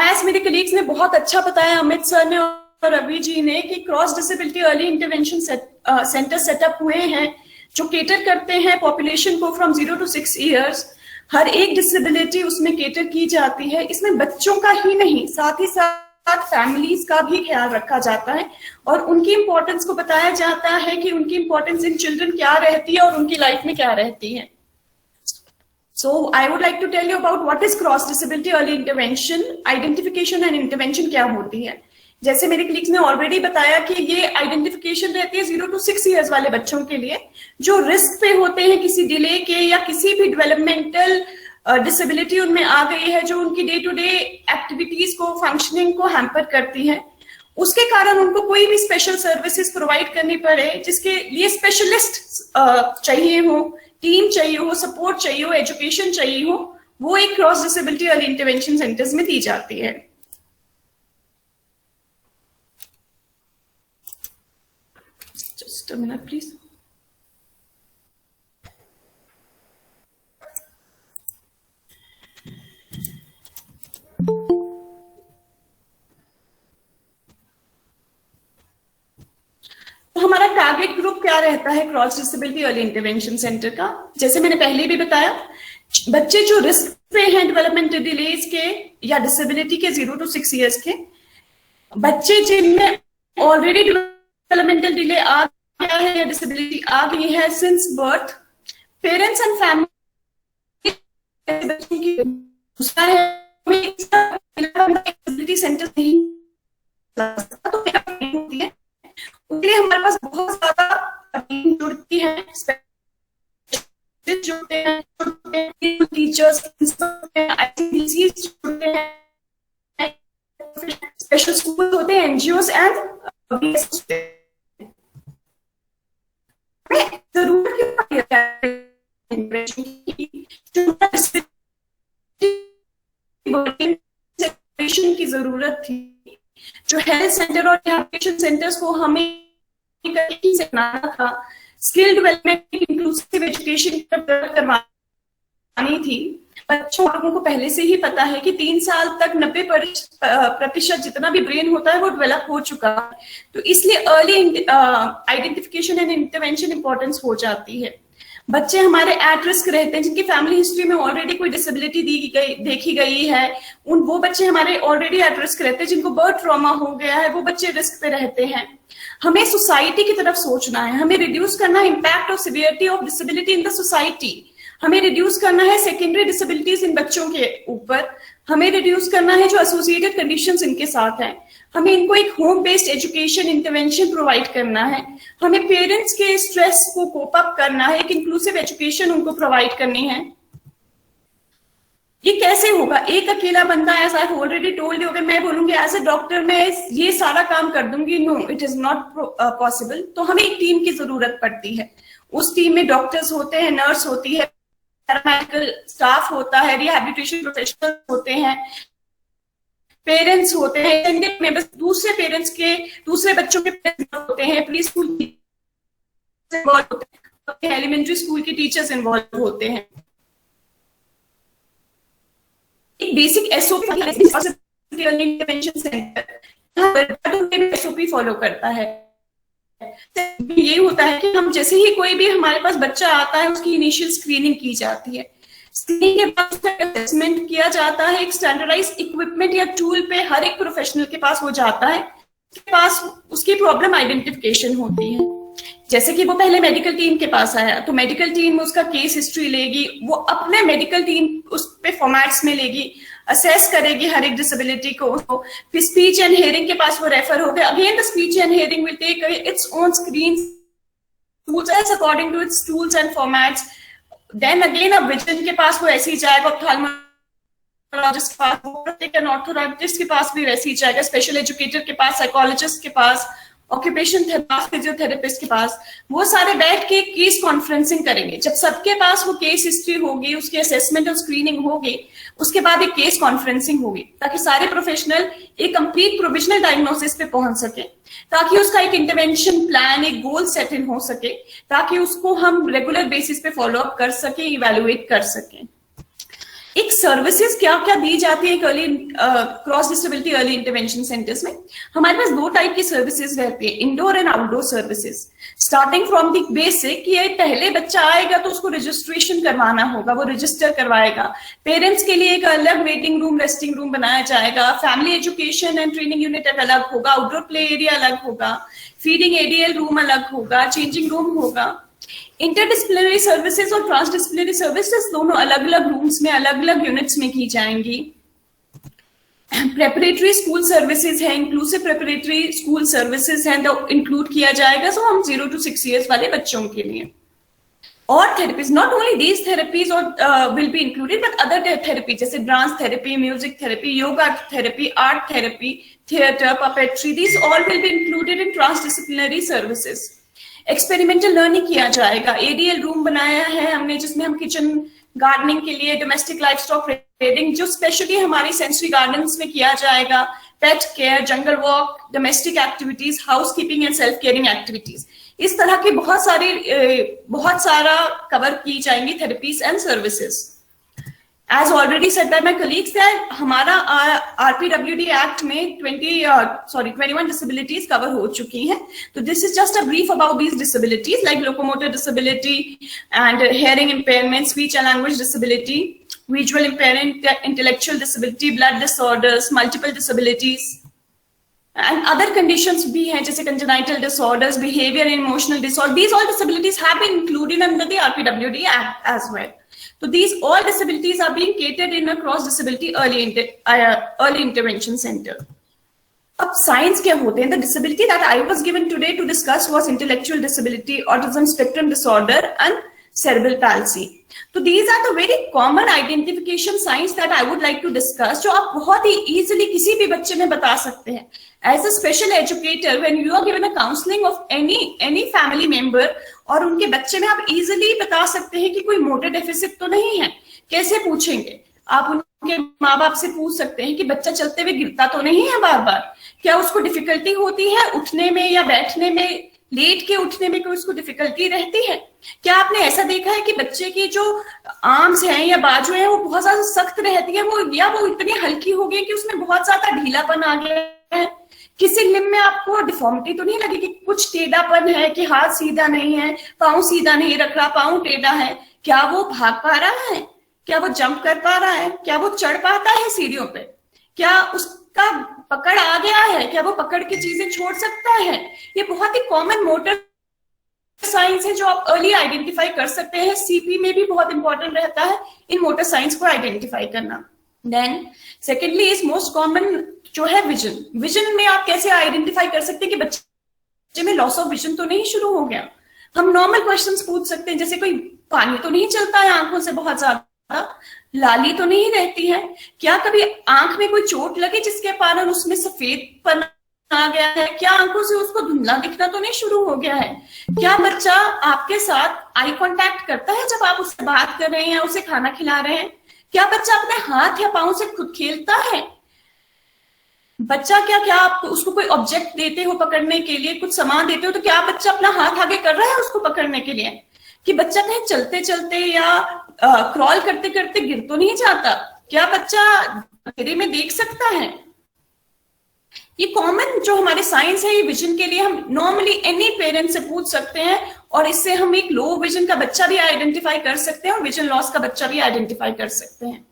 As मेरे colleagues ने बहुत अच्छा बताया, अमित सर ने और रवि जी ने, कि cross disability early intervention centre setup हुए हैं जो केटर करते हैं पॉपुलेशन को फ्रॉम 0 to 6 years। हर एक डिसेबिलिटी उसमें केटर की जाती है। इसमें बच्चों का ही नहीं, साथ ही साथ फैमिलीज का भी ख्याल रखा जाता है और उनकी इंपॉर्टेंस को बताया जाता है कि उनकी इंपॉर्टेंस इन चिल्ड्रन क्या रहती है और उनकी लाइफ में क्या रहती है। So I would like to tell you about what is cross disability early intervention, identification and intervention क्या होती है। जैसे मेरे कलीग्स ने ऑलरेडी बताया कि ये आइडेंटिफिकेशन रहती है 0 to 6 years वाले बच्चों के लिए जो रिस्क पे होते हैं किसी डिले के या किसी भी डेवलपमेंटल डिसेबिलिटी उनमें आ गई है जो उनकी डे टू डे एक्टिविटीज को, फंक्शनिंग को हैम्पर करती है। उसके कारण उनको कोई भी स्पेशल सर्विसेज प्रोवाइड करनी पड़े, जिसके लिए स्पेशलिस्ट चाहिए हो, टीम चाहिए हो, सपोर्ट चाहिए हो, एजुकेशन चाहिए हो, वो एक cross disability early intervention centres में दी जाती है। Just a minute, please. तो हमारा टारगेट ग्रुप क्या रहता है cross disability early intervention centre का? जैसे मैंने पहले भी बताया, बच्चे जो रिस्क पे हैं डेवलपमेंटल डिलेज के या डिसेबिलिटी के 0 to 6 years के, बच्चे जिनमें ऑलरेडी डेवलपमेंटल डिले आ गया है या डिसेबिलिटी आ गई है since birth, parents and family बच्चों की दूसरा है डिसेबिलिटी सेंटर नहीं होती है, उसके लिए हमारे पास बहुत ज्यादा टीम जुड़ती है, जुड़ते हैं, टीचर्स जुड़ते हैं, स्पेशल स्कूल होते हैं, NGOs एंड जरूरत की जरूरत थी। जो हेल्थ सेंटर और रिहैबिलिटेशन सेंटर्स को हमें से बनाना था, स्किल डेवलपमेंट, इंक्लूसिव एजुकेशन करवानी थी। बच्चों लोगों को पहले से ही पता है कि 3 साल तक 90% जितना भी ब्रेन होता है वो डेवलप हो चुका है, तो इसलिए early identification and intervention importance हो जाती है। बच्चे हमारे एट रिस्क रहते हैं जिनकी फैमिली हिस्ट्री में ऑलरेडी कोई डिसेबिलिटी देखी गई है, वो बच्चे हमारे ऑलरेडी एट रिस्क रहते हैं। जिनको बर्थ ट्रॉमा हो गया है वो बच्चे रिस्क पे रहते हैं। हमें सोसाइटी की तरफ सोचना है, हमें रिड्यूस करना है impact of severity of disability in the society, हमें रिड्यूस करना है सेकेंडरी डिसेबिलिटीज इन बच्चों के ऊपर, हमें रिड्यूस करना है जो एसोसिएटेड कंडीशंस इनके साथ हैं, हमें इनको एक home based education intervention provide करना है, हमें पेरेंट्स के स्ट्रेस को कोप अप करना है, एक इंक्लूसिव एजुकेशन उनको प्रोवाइड करनी है। ये कैसे होगा? एक अकेला बंदा, as I already told you, अगर मैं बोलूंगी एज अ डॉक्टर मैं ये सारा काम कर दूंगी, no, it is not possible. तो हमें एक टीम की जरूरत पड़ती है। उस टीम में डॉक्टर्स होते हैं, नर्स होती है, पैरामेडिकल स्टाफ होता है, रिहैबिलिटेशन प्रोफेशनल होते हैं, पेरेंट्स होते हैं, दूसरे पेरेंट्स के दूसरे बच्चों के पेरेंट्स होते हैं, प्ली स्कूल होते हैं, एलिमेंट्री स्कूल के टीचर्स इन्वॉल्व होते हैं। एक basic SOP intervention centre SOP follow करता है। ये होता है कि हम जैसे ही कोई भी हमारे पास बच्चा आता है उसकी इनिशियल स्क्रीनिंग की जाती है। स्क्रीनिंग के बाद उसका असेसमेंट किया जाता है, एक स्टैंडर्डाइज इक्विपमेंट या टूल पे हर एक प्रोफेशनल के पास वो जाता है, उसके पास उसकी प्रॉब्लम आइडेंटिफिकेशन होती है। जैसे कि वो पहले मेडिकल टीम के पास आया तो मेडिकल टीम उसका केस हिस्ट्री लेगी, वो अपने मेडिकल टीम उस पे फॉर्मेट्स में लेगी, असेस करेगी हर एक डिसेबिलिटी को। फिर स्पीच एंड हियरिंग के पास वो रेफर हो गया, again the speech and hearing will take its own screen according to its tools and formats. Then again अब विजन के पास वो ऐसे ही जाएगा, ऑप्थाल्मोलॉजिस्ट के पास, ऑर्थोडोंटिस्ट के पास भी वैसे ही जाएगा, स्पेशल एजुकेटर के पास, साइकोलॉजिस्ट के पास, ऑक्यूपेशन थेरेपिस्ट, फिजियोथेरेपिस्ट के पास। वो सारे बैठ के केस कॉन्फ्रेंसिंग करेंगे। जब सबके पास वो केस हिस्ट्री होगी, उसकी असेसमेंट और स्क्रीनिंग होगी, उसके बाद एक केस कॉन्फ्रेंसिंग होगी ताकि सारे प्रोफेशनल एक कंप्लीट प्रोविजनल डायग्नोसिस पे पहुंच सके, ताकि उसका एक इंटरवेंशन प्लान, एक गोल सेट इन हो सके, ताकि उसको हम रेगुलर बेसिस पे फॉलो अप कर सके, इवेलुएट कर सके। एक सर्विसेज क्या क्या दी जाती है early cross disability early intervention centres में? हमारे पास दो टाइप की सर्विसेज रहती है, indoor and outdoor services. Starting from the basic कि पहले बच्चा आएगा तो उसको रजिस्ट्रेशन करवाना होगा, वो रजिस्टर करवाएगा। पेरेंट्स के लिए एक अलग वेटिंग रूम, रेस्टिंग रूम बनाया जाएगा। Family education and training unit अलग होगा, आउटडोर प्ले एरिया अलग होगा, फीडिंग एडीएल रूम अलग होगा, चेंजिंग रूम होगा। इंटरडिसिप्लिनरी सर्विसेज और ट्रांसडिसिप्लिनरी सर्विसेज दोनों अलग अलग रूम्स में, अलग अलग यूनिट्स में की जाएंगी। प्रेपरेटरी स्कूल सर्विसेज है, इंक्लूसिव प्रेपरेटरी स्कूल सर्विसेज है, तो इंक्लूड किया जाएगा सो हम 0 to 6 years वाले बच्चों के लिए। और therapies, not only these therapies और will be included but other therapy जैसे dance therapy, music therapy, yoga therapy, art therapy, theatre, puppetry, these all will be included in transdisciplinary services. Experimental learning किया जाएगा। एडीएल रूम बनाया है हमने जिसमें हम किचन गार्डनिंग के लिए, डोमेस्टिक लाइफ स्टॉक ट्रेडिंग जो स्पेशली हमारी सेंसरी गार्डन्स में किया जाएगा, pet care, jungle walk, domestic activities, house keeping and self caring activities, इस तरह की बहुत सारा कवर की जाएंगी therapies and services. As already said by my colleagues that हमारा RPWD Act में 21 disabilities cover हो चुकी हैं। तो this is just a brief about these disabilities like locomotor disability and hearing impairment, speech and language disability, visual impairment, intellectual disability, blood disorders, multiple disabilities and other conditions भी हैं जैसे congenital disorders, behavior and emotional disorders. These all disabilities have been included under the RPWD Act as well. So these all disabilities are being catered in a cross disability early intervention center. अब साइंस क्या होते हैं? The disability that I was given today to discuss was intellectual disability, autism spectrum disorder and cerebral palsy. So these are the very common identification signs that I would like to discuss, जो आप बहुत ही easily किसी भी बच्चे में बता सकते हैं। As a special educator, when you are given a counseling of any family member और उनके बच्चे में आप easily बता सकते हैं कि कोई मोटर डेफिसिट तो नहीं है। कैसे पूछेंगे? आप उनके माँ बाप से पूछ सकते हैं कि बच्चा चलते हुए गिरता तो नहीं है बार बार, क्या उसको डिफिकल्टी होती है उठने में या बैठने में, लेट के उठने में कोई उसको डिफिकल्टी रहती है? क्या आपने ऐसा देखा है कि बच्चे की जो आर्म्स हैं या बाजू हैं वो बहुत ज्यादा सख्त रहती है, वो इतनी हल्की हो गई कि उसमें बहुत ज्यादा ढीलापन आ गया है? किसी लिम्ब में आपको डिफॉर्मिटी तो नहीं लगी कि कुछ टेढ़ापन है, कि हाथ सीधा नहीं है, पाँव सीधा नहीं रख रहा, पाँव टेढ़ा है? क्या वो भाग पा रहा है? क्या वो जंप कर पा रहा है? क्या वो चढ़ पाता है सीढ़ियों पे? क्या उसका पकड़ आ गया है? क्या वो पकड़ के चीजें छोड़ सकता है? ये बहुत ही कॉमन मोटर साइंस है जो आप अर्ली आइडेंटिफाई कर सकते हैं। सीपी में भी बहुत इंपॉर्टेंट रहता है इन मोटर साइंस को आइडेंटिफाई करना। Then secondly is most common जो है विजन। विजन में आप कैसे आइडेंटिफाई कर सकते हैं कि बच्चे में लॉस ऑफ विजन तो नहीं शुरू हो गया? हम नॉर्मल क्वेश्चंस पूछ सकते हैं जैसे कोई पानी तो नहीं चलता है आंखों से बहुत ज्यादा, लाली तो नहीं रहती है, क्या कभी आंख में कोई चोट लगी जिसके कारण उसमें सफेदपन आ गया है, क्या आंखों से उसको धुंधला दिखना तो नहीं शुरू हो गया है, क्या बच्चा आपके साथ आई कांटेक्ट करता है जब आप उससे बात कर रहे हैं या उसे खाना खिला रहे हैं, क्या बच्चा अपने हाथ या पांव से खुद खेलता है, बच्चा क्या आप उसको कोई ऑब्जेक्ट देते हो पकड़ने के लिए, कुछ सामान देते हो तो क्या बच्चा अपना हाथ आगे कर रहा है उसको पकड़ने के लिए, कि बच्चा कहीं चलते चलते या क्रॉल करते करते गिर तो नहीं जाता, क्या बच्चा अंधेरे में देख सकता है, ये कॉमन जो हमारे साइंस है, ये विजन के लिए हम नॉर्मली एनी पेरेंट से पूछ सकते हैं, और इससे हम एक लो विजन का बच्चा भी आइडेंटिफाई कर सकते हैं और विजन लॉस का बच्चा भी आइडेंटिफाई कर सकते हैं।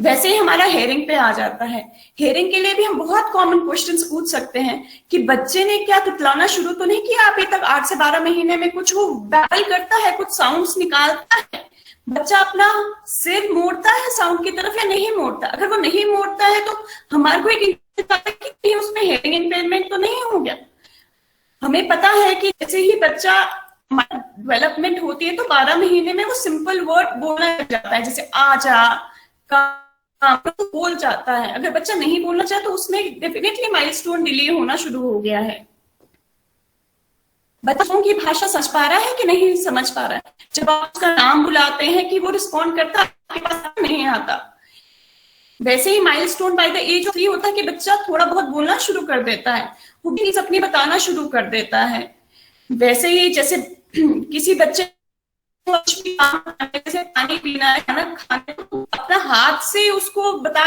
वैसे ही हमारा हेयरिंग पे आ जाता है। हेयरिंग के लिए भी हम बहुत कॉमन क्वेश्चंस पूछ सकते हैं कि बच्चे ने क्या तुतलाना शुरू तो नहीं किया अभी तक, 8 से 12 महीने में कुछ वो बैबल करता है, कुछ साउंड्स निकालता है, बच्चा अपना सिर मोड़ता है साउंड की तरफ या नहीं मोड़ता। अगर वो नहीं मोड़ता है तो हमारे को एक कि उसमें हेयरिंग इम्पेयरमेंट तो नहीं हो गया। हमें पता है कि जैसे ही बच्चा डेवलपमेंट होती है तो 12 महीने में वो सिंपल वर्ड बोलना लग जाता है, जैसे आ जा, काम तो बोल जाता है। अगर बच्चा नहीं बोलना चाहे तो उसमें डेफिनेटली माइलस्टोन डिले होना शुरू हो गया है। बच्चों की भाषा समझ पा रहा है कि नहीं समझ पा रहा है। जब आप उसका नाम बुलाते हैं कि वो रिस्पॉन्ड करता है, आपके पास नहीं आता। वैसे ही milestone by the age of 3 होता है कि बच्चा थोड़ा बहुत बोलना शुरू कर देता है, वो भी अपनी बताना शुरू कर देता है। वैसे ही जैसे किसी बच्चे जैसे पानी पीना है, खाना खाना, तो अपना हाथ से उसको बता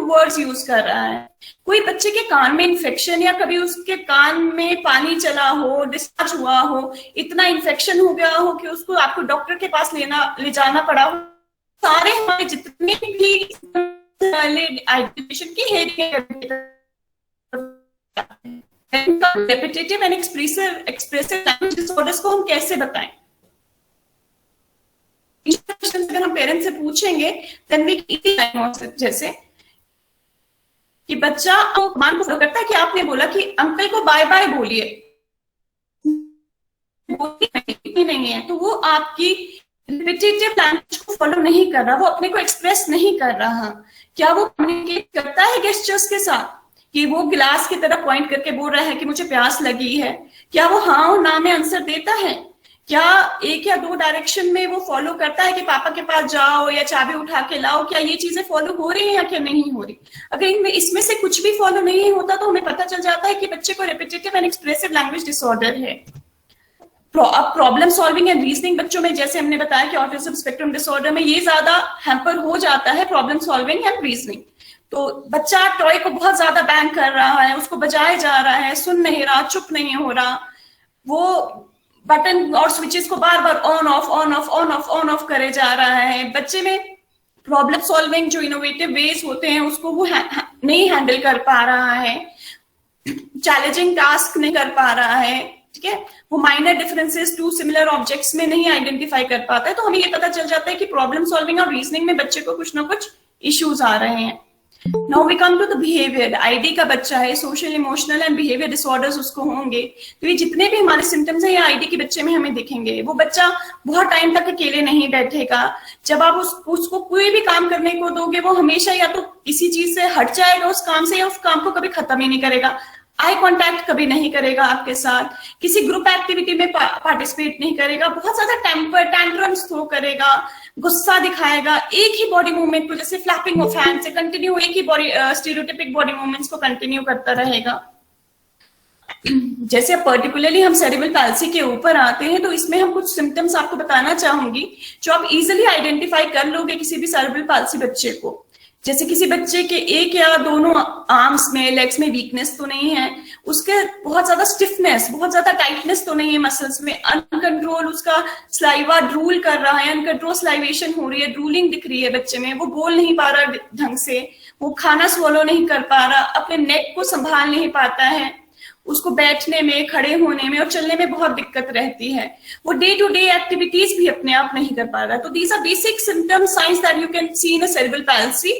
वर्ड्स यूज कर रहा है। कोई बच्चे के कान में इन्फेक्शन या कभी उसके कान में पानी चला हो, डिस्चार्ज हुआ हो, इतना इन्फेक्शन हो गया हो कि उसको आपको डॉक्टर के पास ले जाना पड़ा हो, सारे हमारे जितने भी आइडेंटिफिकेशन की hearing repetitive and expressive language disorders को हम कैसे बताएं। अगर हम पेरेंट्स से पूछेंगे देन वी इजी डायग्नोसिस, जैसे कि बच्चा कमांड को फॉलो करता है कि आपने बोला कि अंकल को बाय बाय बोलिए, नहीं है तो वो आपकी रिपीटेटिव लैंग्वेज को फॉलो नहीं कर रहा, वो अपने को एक्सप्रेस नहीं कर रहा। क्या वो कम्युनिकेट करता है गेस्चर्स के साथ कि वो गिलास की तरफ पॉइंट करके बोल रहा है कि मुझे प्यास लगी है? क्या वो हाँ और ना में आंसर देता है? क्या 1 या 2 डायरेक्शन में वो फॉलो करता है कि पापा के पास जाओ या चाबी उठा के लाओ? क्या ये चीजें फॉलो हो रही है या क्या नहीं हो रही? अगर इनमें इसमें से कुछ भी फॉलो नहीं होता तो हमें पता चल जाता है कि बच्चे को repetitive and expressive language disorder है। अब प्रॉब्लम सॉल्विंग एंड रीजनिंग बच्चों में, जैसे हमने बताया कि ऑटिज्म स्पेक्ट्रम डिसऑर्डर में ये ज्यादा हैम्पर हो जाता है, प्रॉब्लम सॉल्विंग एंड रीजनिंग। तो बच्चा टॉय को बहुत ज्यादा बैंग कर रहा है, उसको बजाया जा रहा है, सुन नहीं रहा, चुप नहीं हो रहा, वो बटन और स्विचेस को बार बार on off on off on off on off करे जा रहा है। बच्चे में प्रॉब्लम सॉल्विंग जो इनोवेटिव वेज होते हैं उसको वो नहीं हैंडल कर पा रहा है, चैलेंजिंग टास्क नहीं कर पा रहा है, ठीक है, वो minor differences to similar objects में नहीं आइडेंटिफाई कर पाता है। तो हमें ये पता चल जाता है कि प्रॉब्लम सॉल्विंग और रीजनिंग में बच्चे को कुछ ना कुछ इश्यूज आ रहे हैं। Now we come to the behavior. ID का बच्चा है, social emotional and behaviour disorders उसको होंगे, तो ये जितने भी हमारे सिम्टम्स हैं ये आईडी के बच्चे में हमें दिखेंगे। वो बच्चा बहुत टाइम तक अकेले नहीं बैठेगा, जब आप उसको कोई भी काम करने को दोगे वो हमेशा या तो किसी चीज से हट जाएगा उस काम से, या उस काम को कभी खत्म ही नहीं करेगा, आई कांटेक्ट कभी नहीं करेगा आपके साथ, किसी ग्रुप एक्टिविटी में पार्टिसिपेट नहीं करेगा, बहुत ज्यादा टैंट्रम्स थ्रो करेगा, गुस्सा दिखाएगा, एक ही बॉडी मूवमेंट को जैसे फ्लैपिंग ऑफ हैंड से कंटिन्यू एक ही बॉडी स्टीरियोटाइपिक बॉडी मूवमेंट्स को कंटिन्यू करता रहेगा। जैसे पर्टिकुलरली हम सेरेब्रल पैल्सी के ऊपर आते हैं तो इसमें हम कुछ सिम्टम्स आपको बताना चाहूंगी जो आप इजिली आइडेंटिफाई कर लोगे किसी भी सेरेब्रल पैल्सी बच्चे को। जैसे किसी बच्चे के एक या दोनों आर्म्स में, लेग्स में वीकनेस तो नहीं है, उसके बहुत ज्यादा स्टिफनेस, बहुत ज्यादा टाइटनेस तो नहीं है मसल्स में, अनकंट्रोल उसका स्लाइवा ड्रूल कर रहा है, अनकंट्रोल स्लाइवेशन हो रही है, ड्रूलिंग दिख रही है बच्चे में, वो बोल नहीं पा रहा ढंग से, वो खाना स्वॉलो नहीं कर पा रहा, अपने नेक को संभाल नहीं पाता है, उसको बैठने में, खड़े होने में और चलने में बहुत दिक्कत रहती है, वो डे टू डे एक्टिविटीज भी अपने आप नहीं कर पा रहा। तो these are basic symptoms signs that you can see in a cerebral palsy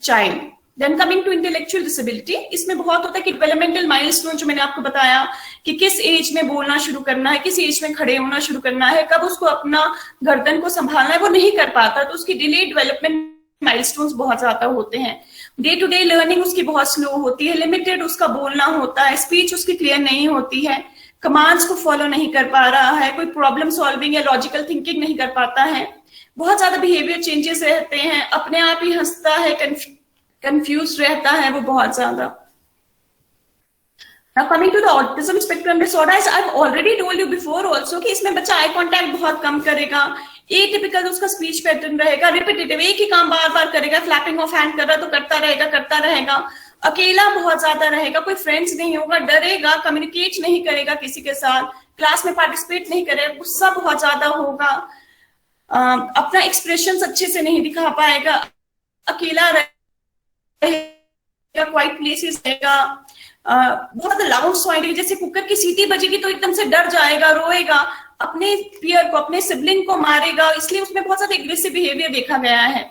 child. Then coming to intellectual disability, इसमें बहुत होता है कि डेवलपमेंटल माइलस्टोन जो मैंने आपको बताया कि किस एज में बोलना शुरू करना है, किस एज में खड़े होना शुरू करना है, कब उसको अपना गर्दन को संभालना है, वो नहीं कर पाता, तो उसकी डिले डेवलपमेंट माइलस्टोन्स बहुत ज्यादा होते हैं। डे टू डे लर्निंग उसकी बहुत स्लो होती है, लिमिटेड उसका बोलना होता है, स्पीच उसकी क्लियर नहीं होती है, कमांड्स को फॉलो नहीं कर पा रहा है, कोई प्रॉब्लम सॉल्विंग या लॉजिकल थिंकिंग नहीं कर पाता है, बहुत ज्यादा बिहेवियर चेंजेस रहते हैं, अपने आप ही हंसता है, कंफ्यूज रहता है वो बहुत ज्यादा। Now coming to the autism spectrum disorders, I've already told you before also कि इसमें बच्चा आई कांटेक्ट बहुत कम करेगा, ये टिपिकल उसका स्पीच पैटर्न रहेगा, रिपीटेटिव, एक ही काम बार बार करेगा, फ्लैपिंग ऑफ हैंड कर रहा तो करता रहेगा, अकेला बहुत ज्यादा रहेगा, कोई फ्रेंड्स नहीं होगा, डरेगा, कम्युनिकेट नहीं करेगा किसी के साथ, क्लास में पार्टिसिपेट नहीं करेगा, गुस्सा बहुत ज्यादा होगा, अपना एक्सप्रेशंस अच्छे से नहीं दिखा पाएगा, अकेला रहेगा, क्वाइट प्लेसेस रहेगा, बहुत लाउड साउंड, जैसे कुकर की सीटी बजेगी तो एकदम से डर जाएगा, रोएगा, अपने पीयर को, अपने सिबलिंग को मारेगा, इसलिए उसमें बहुत ज्यादा एग्रेसिव बिहेवियर देखा गया है।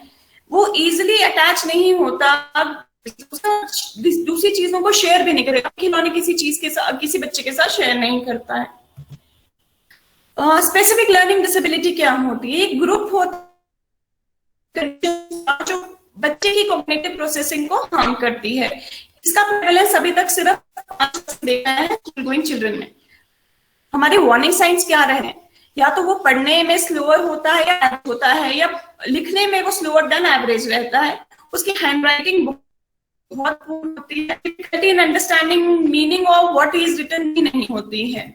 वो इजिली अटैच नहीं होता, दूसरी चीजों को शेयर भी नहीं करेगा, खिलौने किसी चीज के साथ, किसी बच्चे के साथ शेयर नहीं करता है। स्पेसिफिक लर्निंग डिसेबिलिटी क्या होती है? एक ग्रुप होता है जो बच्चे की कॉग्निटिव प्रोसेसिंग को हार्म करती है। इसका प्रेवलेंस अभी तक सिर्फ 5% देखा है स्कूल गोइंग चिल्ड्रन में। हमारे वार्निंग साइंस क्या रहे हैं? या तो वो पढ़ने में स्लोअर होता है या लिखने में वो स्लोअर देन एवरेज रहता है, उसकी हैंडराइटिंग बहुत पूर्ण होती है, difficulty in understanding meaning of what is written भी नहीं होती है,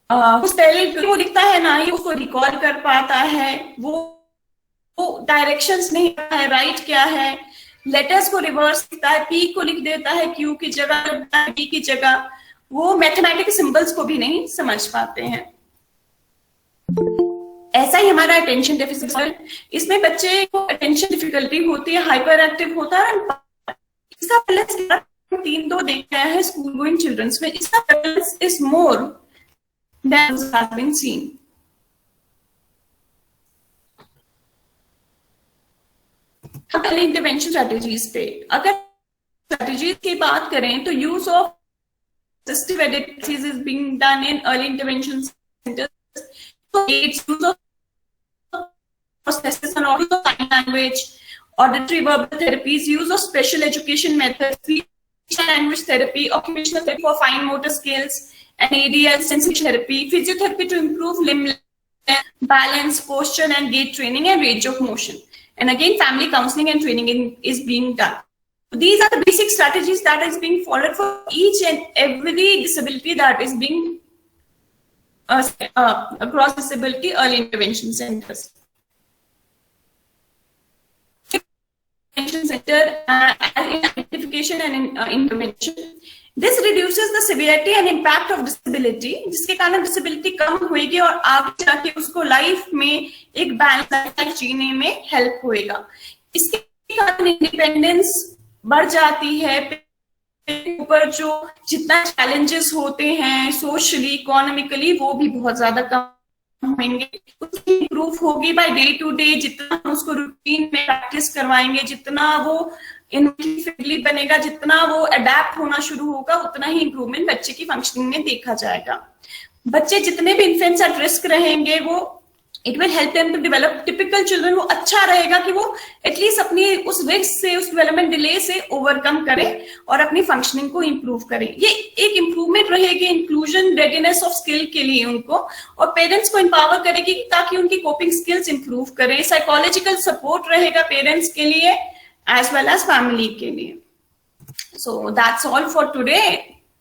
वो लिखता है ना ही उसको रिकॉल कर पाता है, वो डायरेक्शंस नहीं पता है राइट क्या है, लेटर्स को रिवर्स लिखता है, पी को लिख देता है क्यू की जगह, बी की जगह, वो मैथमेटिक्स सिंबल्स को भी नहीं समझ पाते हैं। ऐसा ही हमारा अटेंशन डेफिसिट, इसमें बच्चे को अटेंशन डिफिकल्टी होती है, हाइपर एक्टिव होता है। इसका प्लस 3-2 देखते हैं स्कूल गोइंग चिल्ड्रंस में, इसका plus is more than has been seen. पहले इंटरवेंशन स्ट्रेटेजीज पे, अगर स्ट्रेटेजीज की बात करें तो use of assistive editing is being done in early intervention centers. So it's use of processes and also sign language, auditory verbal therapies, use of special education methods, speech and language therapy, occupational therapy for fine motor skills, and ADL sensation therapy, physiotherapy to improve limb balance, posture and gait training and range of motion. And again, family counseling and training is being done. These are the basic strategies that is being followed for each and every disability that is being across disability early intervention centers. Intervention center identification and intervention. This reduces the severity and impact of disability, जिसके कारण disability कम होगी और आगे जाके उसको लाइफ में एक बैलेंस लाइफ जीने में हेल्प होएगा। इसके कारण इंडिपेंडेंस बढ़ जाती है, ऊपर जो जितना चैलेंजेस होते हैं सोशली इकोनॉमिकली वो भी बहुत ज्यादा कम होंगे, उसकी इम्प्रूव होगी बाय डे टू डे। जितना हम उसको रूटीन में प्रैक्टिस करवाएंगे, जितना वो फ्रेंडली बनेगा, जितना वो अडेप्ट होना शुरू होगा, उतना ही इम्प्रूवमेंट बच्चे की फंक्शनिंग में देखा जाएगा। बच्चे जितने भी इन्फेंट्स एट रिस्क रहेंगे वो it will help them to develop typical children. वो अच्छा रहेगा कि वो एटलीस्ट अपनी उस रिस्क से, उस डेवलपमेंट डिले से ओवरकम करे और अपनी फंक्शनिंग को इम्प्रूव करे। ये एक इम्प्रूवमेंट रहेगी इंक्लूजन रेडीनेस ऑफ स्किल के लिए उनको, और पेरेंट्स को एम्पावर करेगी ताकि उनकी कोपिंग स्किल्स इंप्रूव करे। साइकोलॉजिकल सपोर्ट रहेगा पेरेंट्स के लिए एज वेल एज फैमिली के लिए। So that's all for today.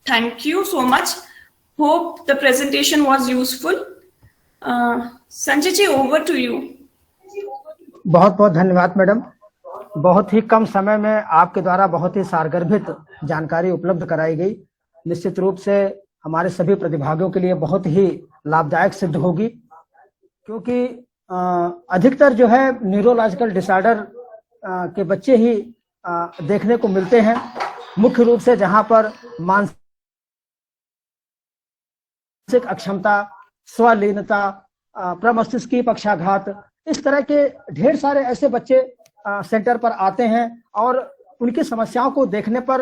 Thank you so much. Hope the presentation was useful. Sanjay ji, over to you. बहुत बहुत धन्यवाद मैडम। बहुत ही कम समय में आपके द्वारा बहुत ही सारगर्भित जानकारी उपलब्ध कराई गई। निश्चित रूप से हमारे सभी प्रतिभागियों के लिए बहुत ही लाभदायक सिद्ध होगी, क्योंकि अधिकतर जो है न्यूरोलॉजिकल डिसऑर्डर के बच्चे ही देखने को मिलते हैं, मुख्य रूप से जहां पर मानसिक अक्षमता, स्वलीनता, प्रमस्तिष्कीय पक्षाघात, इस तरह के ढेर सारे ऐसे बच्चे सेंटर पर आते हैं और उनकी समस्याओं को देखने पर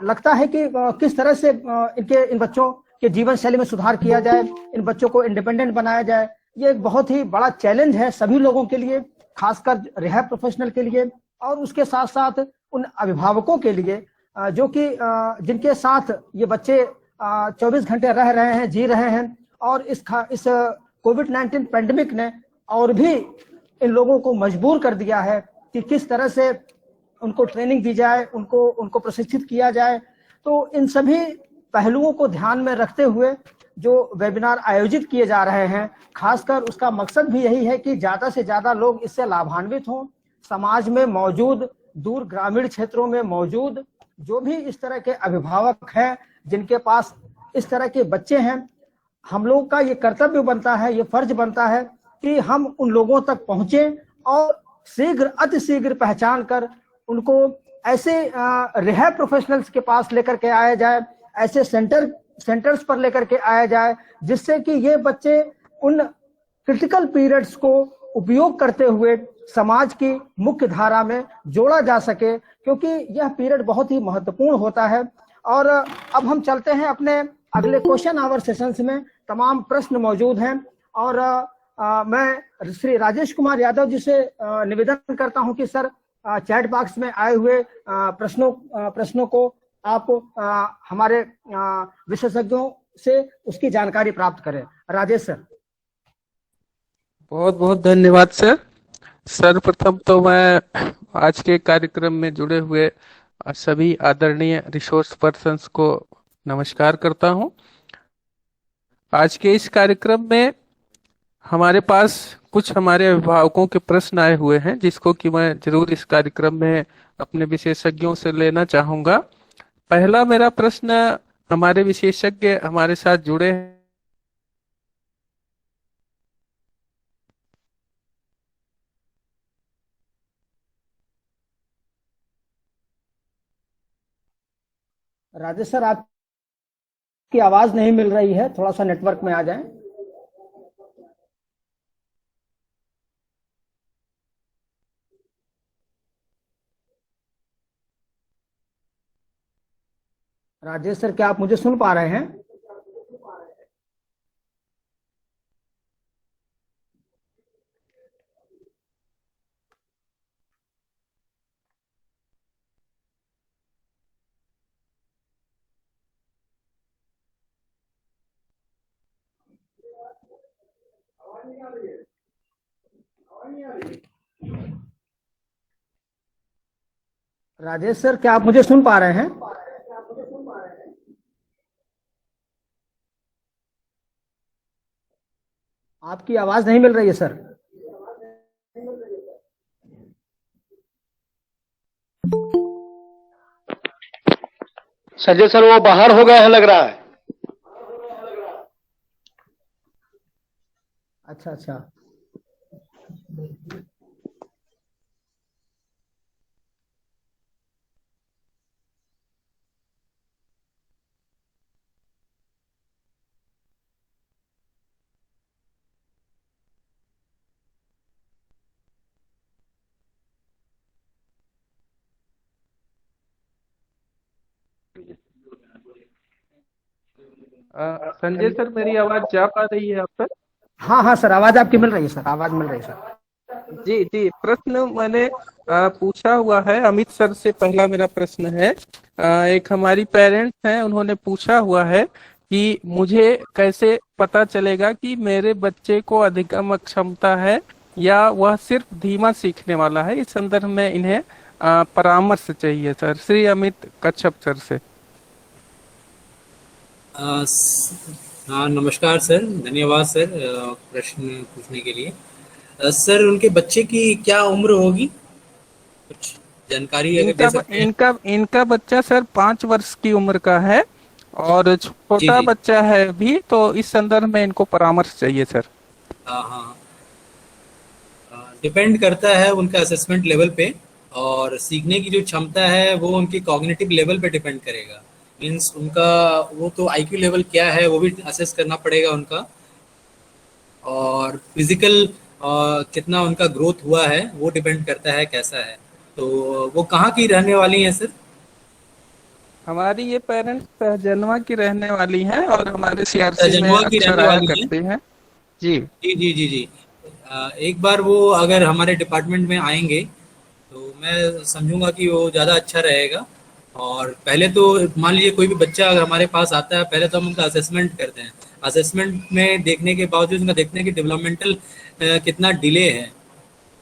लगता है कि किस तरह से इन बच्चों के जीवन शैली में सुधार किया जाए, इन बच्चों को इंडिपेंडेंट बनाया जाए। ये एक बहुत ही बड़ा चैलेंज है सभी लोगों के लिए, खासकर रिहैब प्रोफेशनल के लिए और उसके साथ साथ उन अभिभावकों के लिए जो कि जिनके साथ ये बच्चे 24 घंटे रह रहे हैं, जी रहे हैं। और इस कोविड-19 पैंडेमिक ने और भी इन लोगों को मजबूर कर दिया है कि किस तरह से उनको ट्रेनिंग दी जाए, उनको प्रशिक्षित किया जाए। तो इन सभी पहलुओं को ध्यान में रखते हुए जो वेबिनार आयोजित किए जा रहे हैं, खासकर उसका मकसद भी यही है कि ज़्यादा से ज़्यादा लोग इससे लाभान्वित हों। समाज में मौजूद, दूर ग्रामीण क्षेत्रों में मौजूद जो भी इस तरह के अभिभावक हैं, जिनके पास इस तरह के बच्चे हैं, हम लोगों का ये कर्तव्य बनता है, ये फर्ज बनता है कि हम उन लोगों तक पहुंचे और शीघ्र, अतिशीघ्र पहचान कर उनको ऐसे रिहैब प्रोफेशनल्स के पास लेकर के आया जाए, ऐसे सेंटर्स पर लेकर के आया जाए, जिससे कि ये बच्चे उन क्रिटिकल पीरियड्स को उपयोग करते हुए समाज की मुख्य धारा में जोड़ा जा सके, क्योंकि यह पीरियड बहुत ही महत्वपूर्ण होता है। और अब हम चलते हैं अपने अगले क्वेश्चन आवर सेशंस में। तमाम प्रश्न मौजूद हैं और मैं श्री राजेश कुमार यादव जी से निवेदन करता हूं कि सर चैट बॉक्स में आए हुए प्रश्नों को आप हमारे विशेषज्ञों से उसकी जानकारी प्राप्त करें। राजेश सर। बहुत बहुत धन्यवाद सर। सर्वप्रथम तो मैं आज के कार्यक्रम में जुड़े हुए सभी आदरणीय रिसोर्स पर्सन्स को नमस्कार करता हूं। आज के इस कार्यक्रम में हमारे पास कुछ हमारे अभिभावकों के प्रश्न आए हुए हैं, जिसको कि मैं जरूर इस कार्यक्रम में अपने विशेषज्ञों से लेना चाहूंगा। पहला मेरा प्रश्न हमारे विशेषज्ञ हमारे साथ जुड़े हैं। राजेश सर, आपकी आवाज नहीं मिल रही है, थोड़ा सा नेटवर्क में आ जाएं। राजेश सर, क्या आप मुझे सुन पा रहे हैं? राजेश सर, क्या आप मुझे सुन पा रहे हैं? आपकी आवाज नहीं मिल रही है सर। संजय सर वो बाहर हो गए हैं लग रहा है। अच्छा अच्छा। संजय सर, मेरी आवाज जा पा रही है आप तक? हाँ हाँ सर, आवाज आपकी मिल रही है सर, आवाज मिल रही है सर। जी जी, प्रश्न मैंने पूछा हुआ है अमित सर से। पहला मेरा प्रश्न है, एक हमारी पेरेंट्स हैं, उन्होंने पूछा हुआ है कि मुझे कैसे पता चलेगा कि मेरे बच्चे को अधिगम क्षमता है या वह सिर्फ धीमा सीखने वाला है। इस संदर्भ में इन्हें परामर्श चाहिए सर, श्री अमित कच्छप सर से। हाँ नमस्कार सर, धन्यवाद सर प्रश्न पूछने के लिए। सर उनके बच्चे की क्या उम्र होगी, कुछ जानकारी अगर दे सकते हैं? इनका बच्चा सर 5 वर्ष की उम्र का है और छोटा बच्चा है भी, तो इस संदर्भ में इनको परामर्श चाहिए सर। हाँ, डिपेंड करता है उनका असेसमेंट लेवल पे, और सीखने की जो क्षमता है वो उनकी कॉग्निटिव लेवल पे डिपेंड करेगा। मीन्स उनका वो तो आईक्यू लेवल क्या है वो भी असेस करना पड़ेगा उनका, और फिजिकल कितना उनका ग्रोथ हुआ है वो डिपेंड करता है कैसा है। तो वो कहाँ की रहने वाली हैं सर? हमारी ये पेरेंट्स सहजनवा की रहने वाली हैं और हमारे सीआरसी में सहजनवा की अच्छा रहने रहा वाली करते हैं। जी जी जी जी जी। एक बार वो अगर हमारे डिपार्टमेंट में आएंगे तो मैं समझूंगा कि वो ज़्यादा अच्छा रहेगा। और पहले तो मान लीजिए कोई भी बच्चा अगर हमारे पास आता है, पहले तो हम उनका असेसमेंट करते हैं। असेसमेंट में देखने के बावजूद उनका देखते हैं कि डेवलपमेंटल कितना डिले है,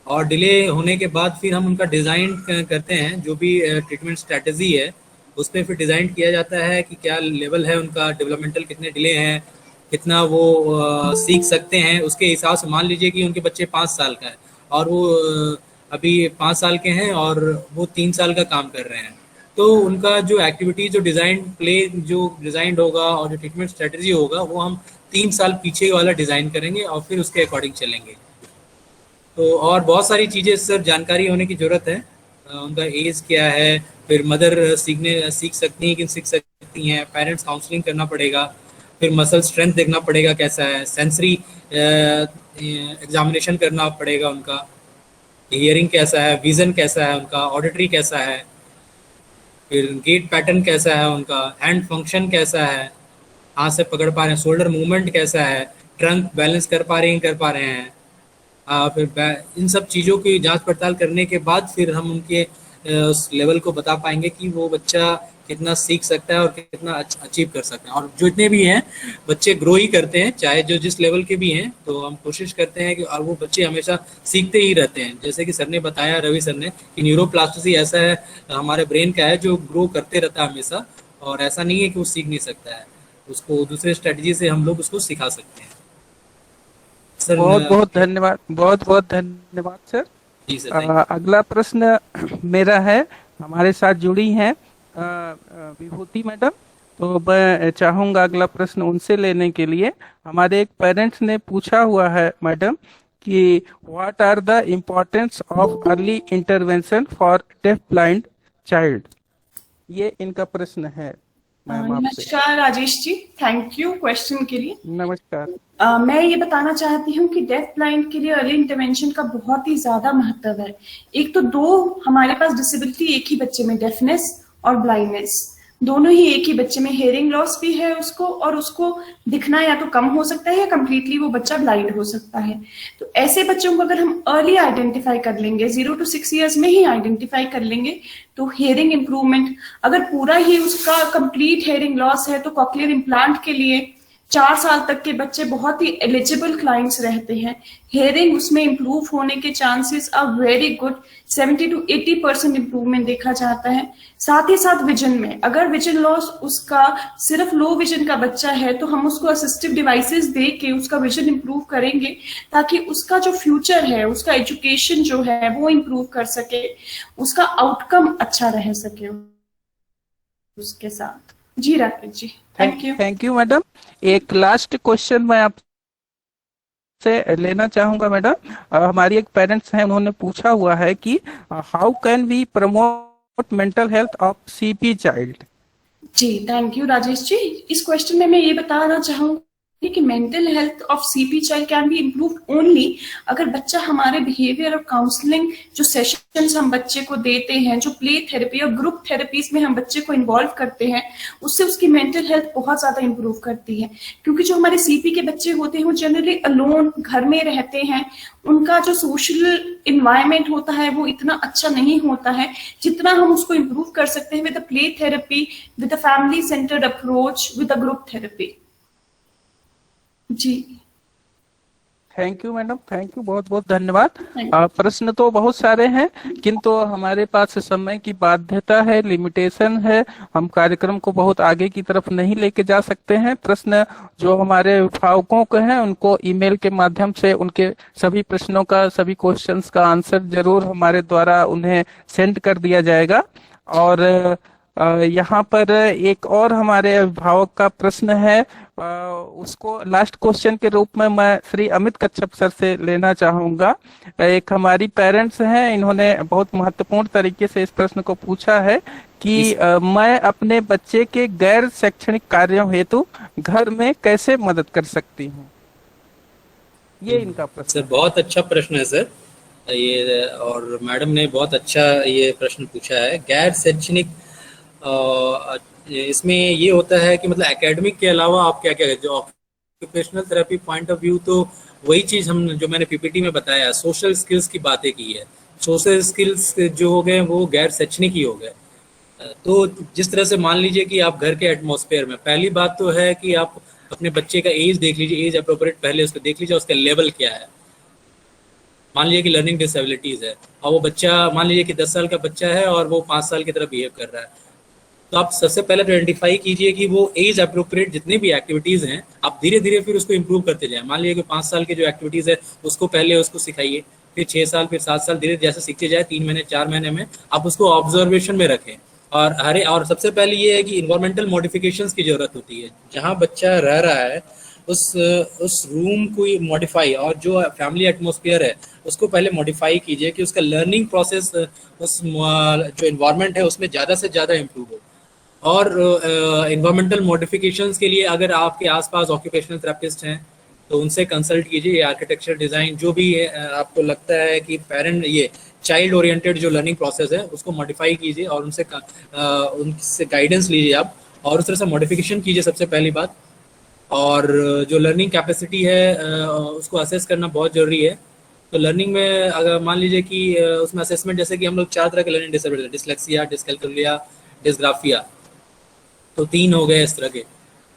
और डिले होने के बाद फिर हम उनका डिज़ाइन करते हैं। जो भी ट्रीटमेंट स्ट्रैटेजी है उस पर फिर डिज़ाइन किया जाता है कि क्या लेवल है उनका, डेवलपमेंटल कितने डिले हैं, कितना वो सीख सकते हैं, उसके हिसाब से मान लीजिए कि उनके बच्चे 5 साल का है और वो अभी 5 साल के हैं और वो 3 साल का काम कर रहे हैं, तो उनका जो एक्टिविटी, जो डिज़ाइन प्ले जो डिज़ाइंड होगा और जो ट्रीटमेंट स्ट्रेटजी होगा वो हम 3 साल पीछे वाला डिज़ाइन करेंगे और फिर उसके अकॉर्डिंग चलेंगे। तो और बहुत सारी चीज़ें सर जानकारी होने की ज़रूरत है। उनका एज क्या है, फिर मदर सीख सकती हैं कि सीख सकती हैं, पेरेंट्स काउंसलिंग करना पड़ेगा, फिर मसल स्ट्रेंथ देखना पड़ेगा कैसा है, सेंसरी एग्जामिनेशन करना पड़ेगा उनका, हियरिंग कैसा है, विजन कैसा है उनका, ऑडिटरी कैसा है, फिर गेट पैटर्न कैसा है उनका, हैंड फंक्शन कैसा है, हाथ से पकड़ पा रहे हैं, शोल्डर मूवमेंट कैसा है, ट्रंक बैलेंस कर पा रहे हैं कर पा रहे हैं। फिर इन सब चीज़ों की जांच पड़ताल करने के बाद फिर हम उनके उस लेवल को बता पाएंगे कि वो बच्चा कितना सीख सकता है और कितना अचीव कर सकता है। और जो इतने भी हैं बच्चे ग्रो ही करते हैं, चाहे जो जिस लेवल के भी हैं, तो हम कोशिश करते हैं कि और वो बच्चे हमेशा सीखते ही रहते हैं। जैसे कि सर ने बताया, रवि सर ने, कि न्यूरोप्लास्टिसिटी ऐसा है हमारे ब्रेन का है जो ग्रो करते रहता है हमेशा, और ऐसा नहीं है कि वो सीख नहीं सकता है, उसको दूसरे स्ट्रेटजी से हम लोग उसको सिखा सकते हैं। सर बहुत बहुत धन्यवाद, बहुत बहुत धन्यवाद सर। जी सर। अगला प्रश्न मेरा है, हमारे साथ जुड़ी हैं विभूति मैडम, तो मैं चाहूंगा अगला प्रश्न उनसे लेने के लिए। हमारे एक पेरेंट्स ने पूछा हुआ है मैडम कि what are the importance of early intervention for deaf blind child, ये इनका प्रश्न है मैम आपसे। नमस्कार Rajesh ji, thank you question के लिए। नमस्कार। मैं ये बताना चाहती हूँ कि डेफ ब्लाइंड के लिए अर्ली इंटरवेंशन का बहुत ही ज्यादा महत्व है। एक तो दो हमारे पास डिसेबिलिटी एक ही बच्चे में, डेफनेस और ब्लाइंडनेस, दोनों ही एक ही बच्चे में। हेयरिंग लॉस भी है उसको, और उसको दिखना या तो कम हो सकता है या कंप्लीटली वो बच्चा ब्लाइंड हो सकता है। तो ऐसे बच्चों को अगर हम अर्ली आइडेंटिफाई कर लेंगे, 0 to 6 ईयर्स में ही आइडेंटिफाई कर लेंगे, तो हेयरिंग इंप्रूवमेंट, अगर पूरा ही उसका कंप्लीट हेयरिंग लॉस है तो कॉक्लियर इम्प्लांट के लिए 4 साल तक के बच्चे बहुत ही एलिजिबल क्लाइंट्स रहते हैं। हेयरिंग उसमें इंप्रूव होने के chances are very good, 70 to 80% improvement देखा जाता है। साथ ही साथ विजन में, अगर विजन लॉस उसका सिर्फ लो विजन का बच्चा है तो हम उसको असिस्टिव डिवाइसेस दे के उसका विजन इंप्रूव करेंगे, ताकि उसका जो फ्यूचर है, उसका एजुकेशन जो है वो इंप्रूव कर सके, उसका आउटकम अच्छा रह सके उसके साथ। जी Rakesh ji, thank you madam. एक लास्ट क्वेश्चन मैं आपसे लेना चाहूंगा मैडम। हमारी एक पेरेंट्स हैं, उन्होंने पूछा हुआ है कि how can we promote mental health of CP child. जी थैंक यू राजेश जी। इस क्वेश्चन में मैं ये बताना चाहूंगी कि mental health of CP child can be improved only अगर बच्चा हमारे बिहेवियर और काउंसलिंग जो सेशंस हम बच्चे को देते हैं, जो प्ले थेरेपी और ग्रुप थेरेपीज में हम बच्चे को इन्वॉल्व करते हैं, उससे उसकी मेंटल हेल्थ बहुत ज्यादा इम्प्रूव करती है। क्योंकि जो हमारे सीपी के बच्चे होते हैं वो जनरली अलोन घर में रहते हैं, उनका जो सोशल इन्वायरमेंट होता है वो इतना अच्छा नहीं होता है जितना हम उसको इम्प्रूव कर सकते हैं with a play therapy, with a family centred approach, with a group therapy. जी thank you madam, thank you, बहुत बहुत धन्यवाद। प्रश्न तो बहुत सारे हैं, किंतु हमारे पास समय की बाध्यता है, लिमिटेशन है, हम कार्यक्रम को बहुत आगे की तरफ नहीं लेके जा सकते हैं। प्रश्न जो हमारे अभिभावकों के हैं उनको ईमेल के माध्यम से उनके सभी प्रश्नों का, सभी क्वेश्चंस का आंसर जरूर हमारे द्वारा उन्हें सेंड कर दिया जाएगा। और यहाँ पर एक और हमारे अभिभावक का प्रश्न है, उसको लास्ट क्वेश्चन के रूप में मैं श्री अमित कच्छप सर से लेना चाहूंगा। एक हमारी पेरेंट्स हैं, इन्होंने बहुत महत्वपूर्ण तरीके से इस प्रश्न को पूछा है कि मैं अपने बच्चे के गैर शैक्षणिक कार्यों हेतु घर में कैसे मदद कर सकती हूँ, ये इनका प्रश्न। सर बहुत अच्छा प्रश्न है सर ये, और मैडम ने बहुत अच्छा ये प्रश्न पूछा है। गैर शैक्षणिक इसमें ये होता है कि मतलब एकेडमिक के अलावा आप क्या क्या, जो occupational therapy point of view, तो वही चीज़ हम जो मैंने पीपीटी में बताया, सोशल स्किल्स की बातें की है। सोशल स्किल्स जो हो गए वो गैर शैक्षणिक ही हो गए। तो जिस तरह से मान लीजिए कि आप घर के एटमॉस्फेयर में, पहली बात तो है कि आप अपने बच्चे का एज देख लीजिए, एज अप्रोप्रिएट पहले उसको देख लीजिए, उसका लेवल क्या है। मान लीजिए कि लर्निंग डिसेबिलिटीज है और वो बच्चा मान लीजिए कि 10 साल का बच्चा है और वो 5 साल की तरह बिहेव कर रहा है, तो आप सबसे पहले आइडेंटिफाई कीजिए कि वो एज अप्रोप्रिएट जितनी भी एक्टिविटीज हैं आप धीरे धीरे फिर उसको इम्प्रूव करते जाए। मान लीजिए कि 5 साल की जो एक्टिविटीज है उसको पहले उसको सिखाइए, फिर 6 साल, फिर 7 साल, धीरे जैसे सीखते जाए 3 महीने 4 महीने में आप उसको ऑब्जर्वेशन में रखें। और सबसे पहले ये है कि इन्वायरमेंटल मॉडिफिकेशंस की जरूरत होती है। जहाँ बच्चा रह रहा है उस रूम को मॉडिफाई, और जो फैमिली एटमॉस्फेयर है उसको पहले मॉडिफाई कीजिए कि उसका लर्निंग प्रोसेस उस जो इन्वायरमेंट है उसमें ज़्यादा से ज़्यादा इम्प्रूव हो। और इन्वायरमेंटल मॉडिफिकेशंस के लिए अगर आपके आसपास ऑक्यूपेशनल थेरेपिस्ट हैं तो उनसे कंसल्ट कीजिए। आर्किटेक्चर डिज़ाइन जो भी है, आपको लगता है कि पेरेंट ये चाइल्ड ओरिएंटेड जो लर्निंग प्रोसेस है उसको मॉडिफाई कीजिए और उनसे गाइडेंस लीजिए आप, और उस तरह से मॉडिफिकेशन कीजिए सबसे पहली बात। और जो लर्निंग कैपेसिटी है उसको असेस करना बहुत ज़रूरी है। तो लर्निंग में अगर मान लीजिए कि उसमें असेसमेंट, जैसे कि हम लोग 4 तरह के लर्निंग डिसेबिलिटी, डिसलेक्सिया, डिसकैल्कुलिया, डिसग्राफिया, तो 3 हो गए इस तरह के,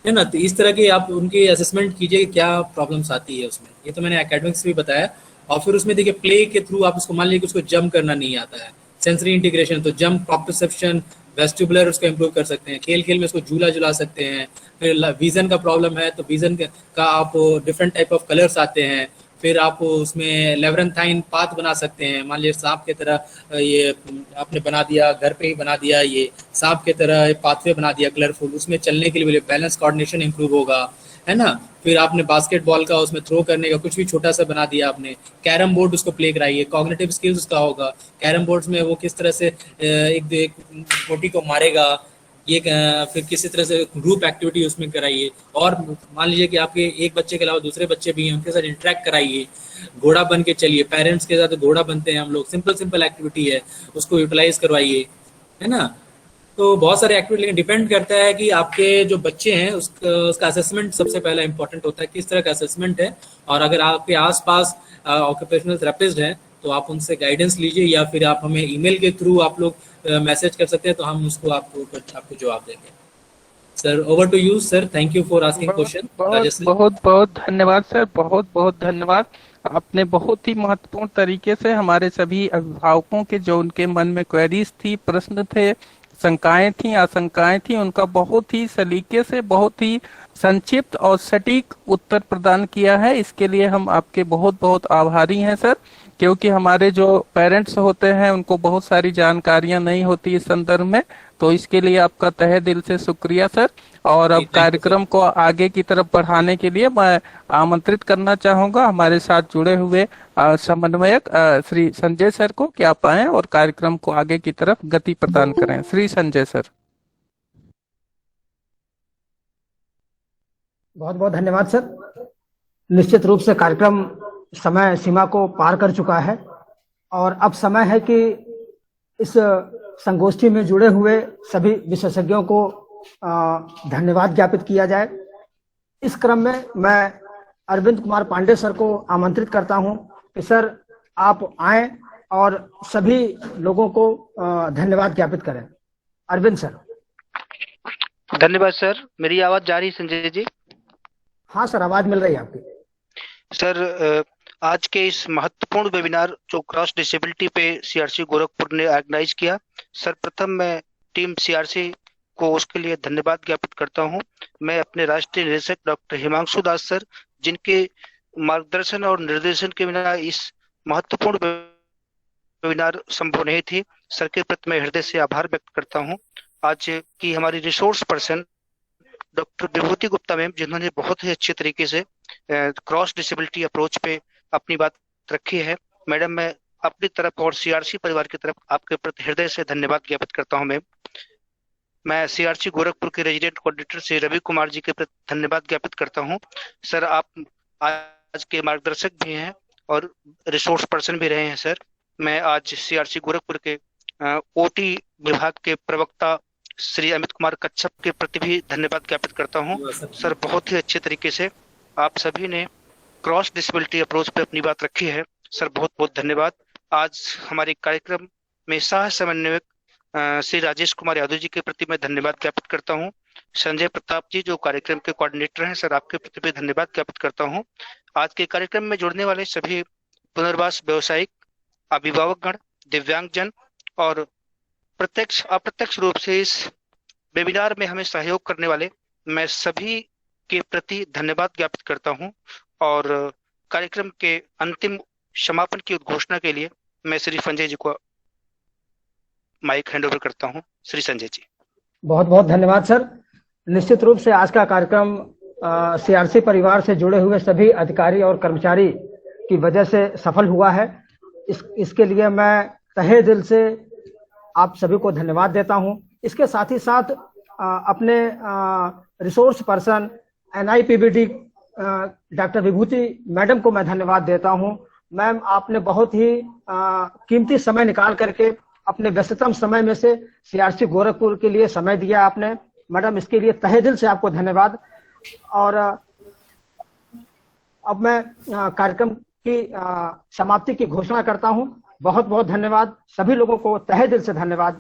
है ना। तो इस तरह के आप उनकी असेसमेंट कीजिए कि क्या प्रॉब्लम्स आती है उसमें। ये तो मैंने एकेडमिक्स भी बताया। और फिर उसमें देखिए प्ले के थ्रू आप उसको, मान लीजिए कि उसको जंप करना नहीं आता है, सेंसरी इंटीग्रेशन, तो जंप, प्रॉप्रोसेप्शन, वेस्टिबुलर उसको इम्प्रूव कर सकते हैं। खेल खेल में उसको झूला झुला सकते हैं। फिर विजन का प्रॉब्लम है तो विजन का आप डिफरेंट टाइप ऑफ कलर्स आते हैं, फिर आप उसमें लेवरेंथाइन पाथ बना सकते हैं। मान लीजिए सांप की तरह ये आपने बना दिया, घर पे ही बना दिया, ये सांप की तरह पाथवे बना दिया कलरफुल, उसमें चलने के लिए बैलेंस कोऑर्डिनेशन इंप्रूव होगा, है ना। फिर आपने बास्केटबॉल का उसमें थ्रो करने का कुछ भी छोटा सा बना दिया आपने। कैरम बोर्ड उसको प्ले कराइए, कॉग्निटिव स्किल्स उसका होगा। कैरम बोर्ड्स में वो किस तरह से एक गोटी को मारेगा, ये फिर किसी तरह से ग्रुप एक्टिविटी उसमें कराइए। और मान लीजिए कि आपके एक बच्चे के अलावा दूसरे बच्चे भी हैं, उनके साथ इंटरेक्ट कराइए। घोड़ा बन के चलिए, पेरेंट्स के साथ घोड़ा बनते हैं हम लोग, सिंपल एक्टिविटी है, उसको यूटिलाइज करवाइए, है ना। तो बहुत सारे एक्टिविटी, लेकिन डिपेंड करता है कि आपके जो बच्चे हैं उसका असेसमेंट सबसे पहला इंपॉर्टेंट होता है, किस तरह का असेसमेंट है। और अगर आपके आसपास ऑक्यूपेशनल थेरेपिस्ट हैं तो आप उनसे गाइडेंस लीजिए, या फिर आप हमें ईमेल के थ्रू आप लोग मैसेज कर सकते हैं, तो हम उसको आपको जवाब देंगे। Sir, over to you sir, thank you for asking question. बहुत बहुत धन्यवाद सर, बहुत बहुत धन्यवाद। आपने बहुत ही महत्वपूर्ण तरीके से हमारे सभी अभिभावकों के जो उनके मन में क्वेरीज थी, प्रश्न थे, शंकाएं थी, आशंकाएं थी, उनका बहुत ही सलीके से, बहुत ही संक्षिप्त और सटीक उत्तर प्रदान किया है। इसके लिए हम आपके बहुत बहुत आभारी हैं सर, क्योंकि हमारे जो पेरेंट्स होते हैं उनको बहुत सारी जानकारियां नहीं होती इस संदर्भ में। तो इसके लिए आपका तहे दिल से शुक्रिया सर। और अब कार्यक्रम को आगे की तरफ बढ़ाने के लिए मैं आमंत्रित करना चाहूंगा हमारे साथ जुड़े हुए समन्वयक श्री संजय सर को, कि आप आए और कार्यक्रम को आगे की तरफ गति प्रदान करें। श्री संजय सर। बहुत बहुत धन्यवाद सर। निश्चित रूप से कार्यक्रम समय सीमा को पार कर चुका है और अब समय है कि इस संगोष्ठी में जुड़े हुए सभी विशेषज्ञों को धन्यवाद ज्ञापित किया जाए। इस क्रम में मैं अरविंद कुमार पांडे सर को आमंत्रित करता हूं कि सर आप आएं और सभी लोगों को धन्यवाद ज्ञापित करें। अरविंद सर। धन्यवाद सर। मेरी आवाज जा रही है संजय जी? हाँ सर, आवाज मिल रही है आपकी। सर, आज के इस महत्वपूर्ण वेबिनार जो क्रॉस डिसेबिलिटी पे सीआरसी गोरखपुर ने ऑर्गेनाइज किया, सर्वप्रथम मैं टीम सीआरसी को उसके लिए धन्यवाद ज्ञापित करता हूं। मैं अपने राष्ट्रीय निदेशक डॉक्टर हिमांशु दास सर, जिनके मार्गदर्शन और निर्देशन के बिना इस महत्वपूर्ण वेबिनार संभव नहीं थी, सर के प्रति मैं हृदय से आभार व्यक्त करता हूं। आज की हमारी रिसोर्स पर्सन डॉक्टर विभूति गुप्ता मैम, जिन्होंने बहुत ही अच्छे तरीके से क्रॉस डिसेबिलिटी अप्रोच पे अपनी बात रखी है। मैडम, मैं अपनी तरफ और सीआरसी परिवार की तरफ आपके प्रति हृदय से धन्यवाद ज्ञापित करता हूं मैम। मैं सीआरसी गोरखपुर के रेजिडेंट कोऑर्डिनेटर श्री रवि कुमार जी के प्रति धन्यवाद ज्ञापित करता हूं। सर, आप आज के मार्गदर्शक भी हैं और रिसोर्स पर्सन भी रहे हैं सर। मैं आज सीआरसी गोरखपुर के ओटी विभाग के प्रवक्ता श्री अमित कुमार कच्छप के प्रति भी धन्यवाद ज्ञापित करता हूं। सर, बहुत ही अच्छे तरीके से आप सभी ने क्रॉस डिसेबिलिटी अप्रोच पे अपनी बात रखी है। सर, बहुत बहुत धन्यवाद। आज हमारे कार्यक्रम में सह समन्वयक श्री राजेश कुमार यादव जी के प्रति मैं धन्यवाद ज्ञापित करता हूं। संजय प्रताप जी, जो कार्यक्रम के कोऑर्डिनेटर हैं, सर आपके प्रति भी धन्यवाद ज्ञापित करता हूं। आज के कार्यक्रम में जुड़ने वाले सभी पुनर्वास व्यवसायिक, अभिभावकगण, दिव्यांगजन और प्रत्यक्ष अप्रत्यक्ष रूप से इस वेबिनार में हमें सहयोग करने वाले मैं सभी के प्रति धन्यवाद ज्ञापित करता हूं और कार्यक्रम के अंतिम समापन की उद्घोषणा के लिए मैं श्री संजय जी को माइक हैंडओवर करता हूं। श्री संजय जी। बहुत बहुत धन्यवाद सर। निश्चित रूप से आज का कार्यक्रम सीआरसी परिवार से जुड़े हुए सभी अधिकारी और कर्मचारी की वजह से सफल हुआ है। इसके लिए मैं तहे दिल से आप सभी को धन्यवाद देता हूं। इसके साथ ही साथ अपने रिसोर्स पर्सन NIPBD डॉक्टर विभूति मैडम को मैं धन्यवाद देता हूं। मैम, आपने बहुत ही कीमती समय निकाल करके अपने व्यस्ततम समय में से सीआरसी गोरखपुर के लिए समय दिया आपने। मैडम, इसके लिए तहे दिल से आपको धन्यवाद। और अब मैं कार्यक्रम की समाप्ति की घोषणा करता हूं। बहुत बहुत धन्यवाद सभी लोगों को, तहे दिल से धन्यवाद।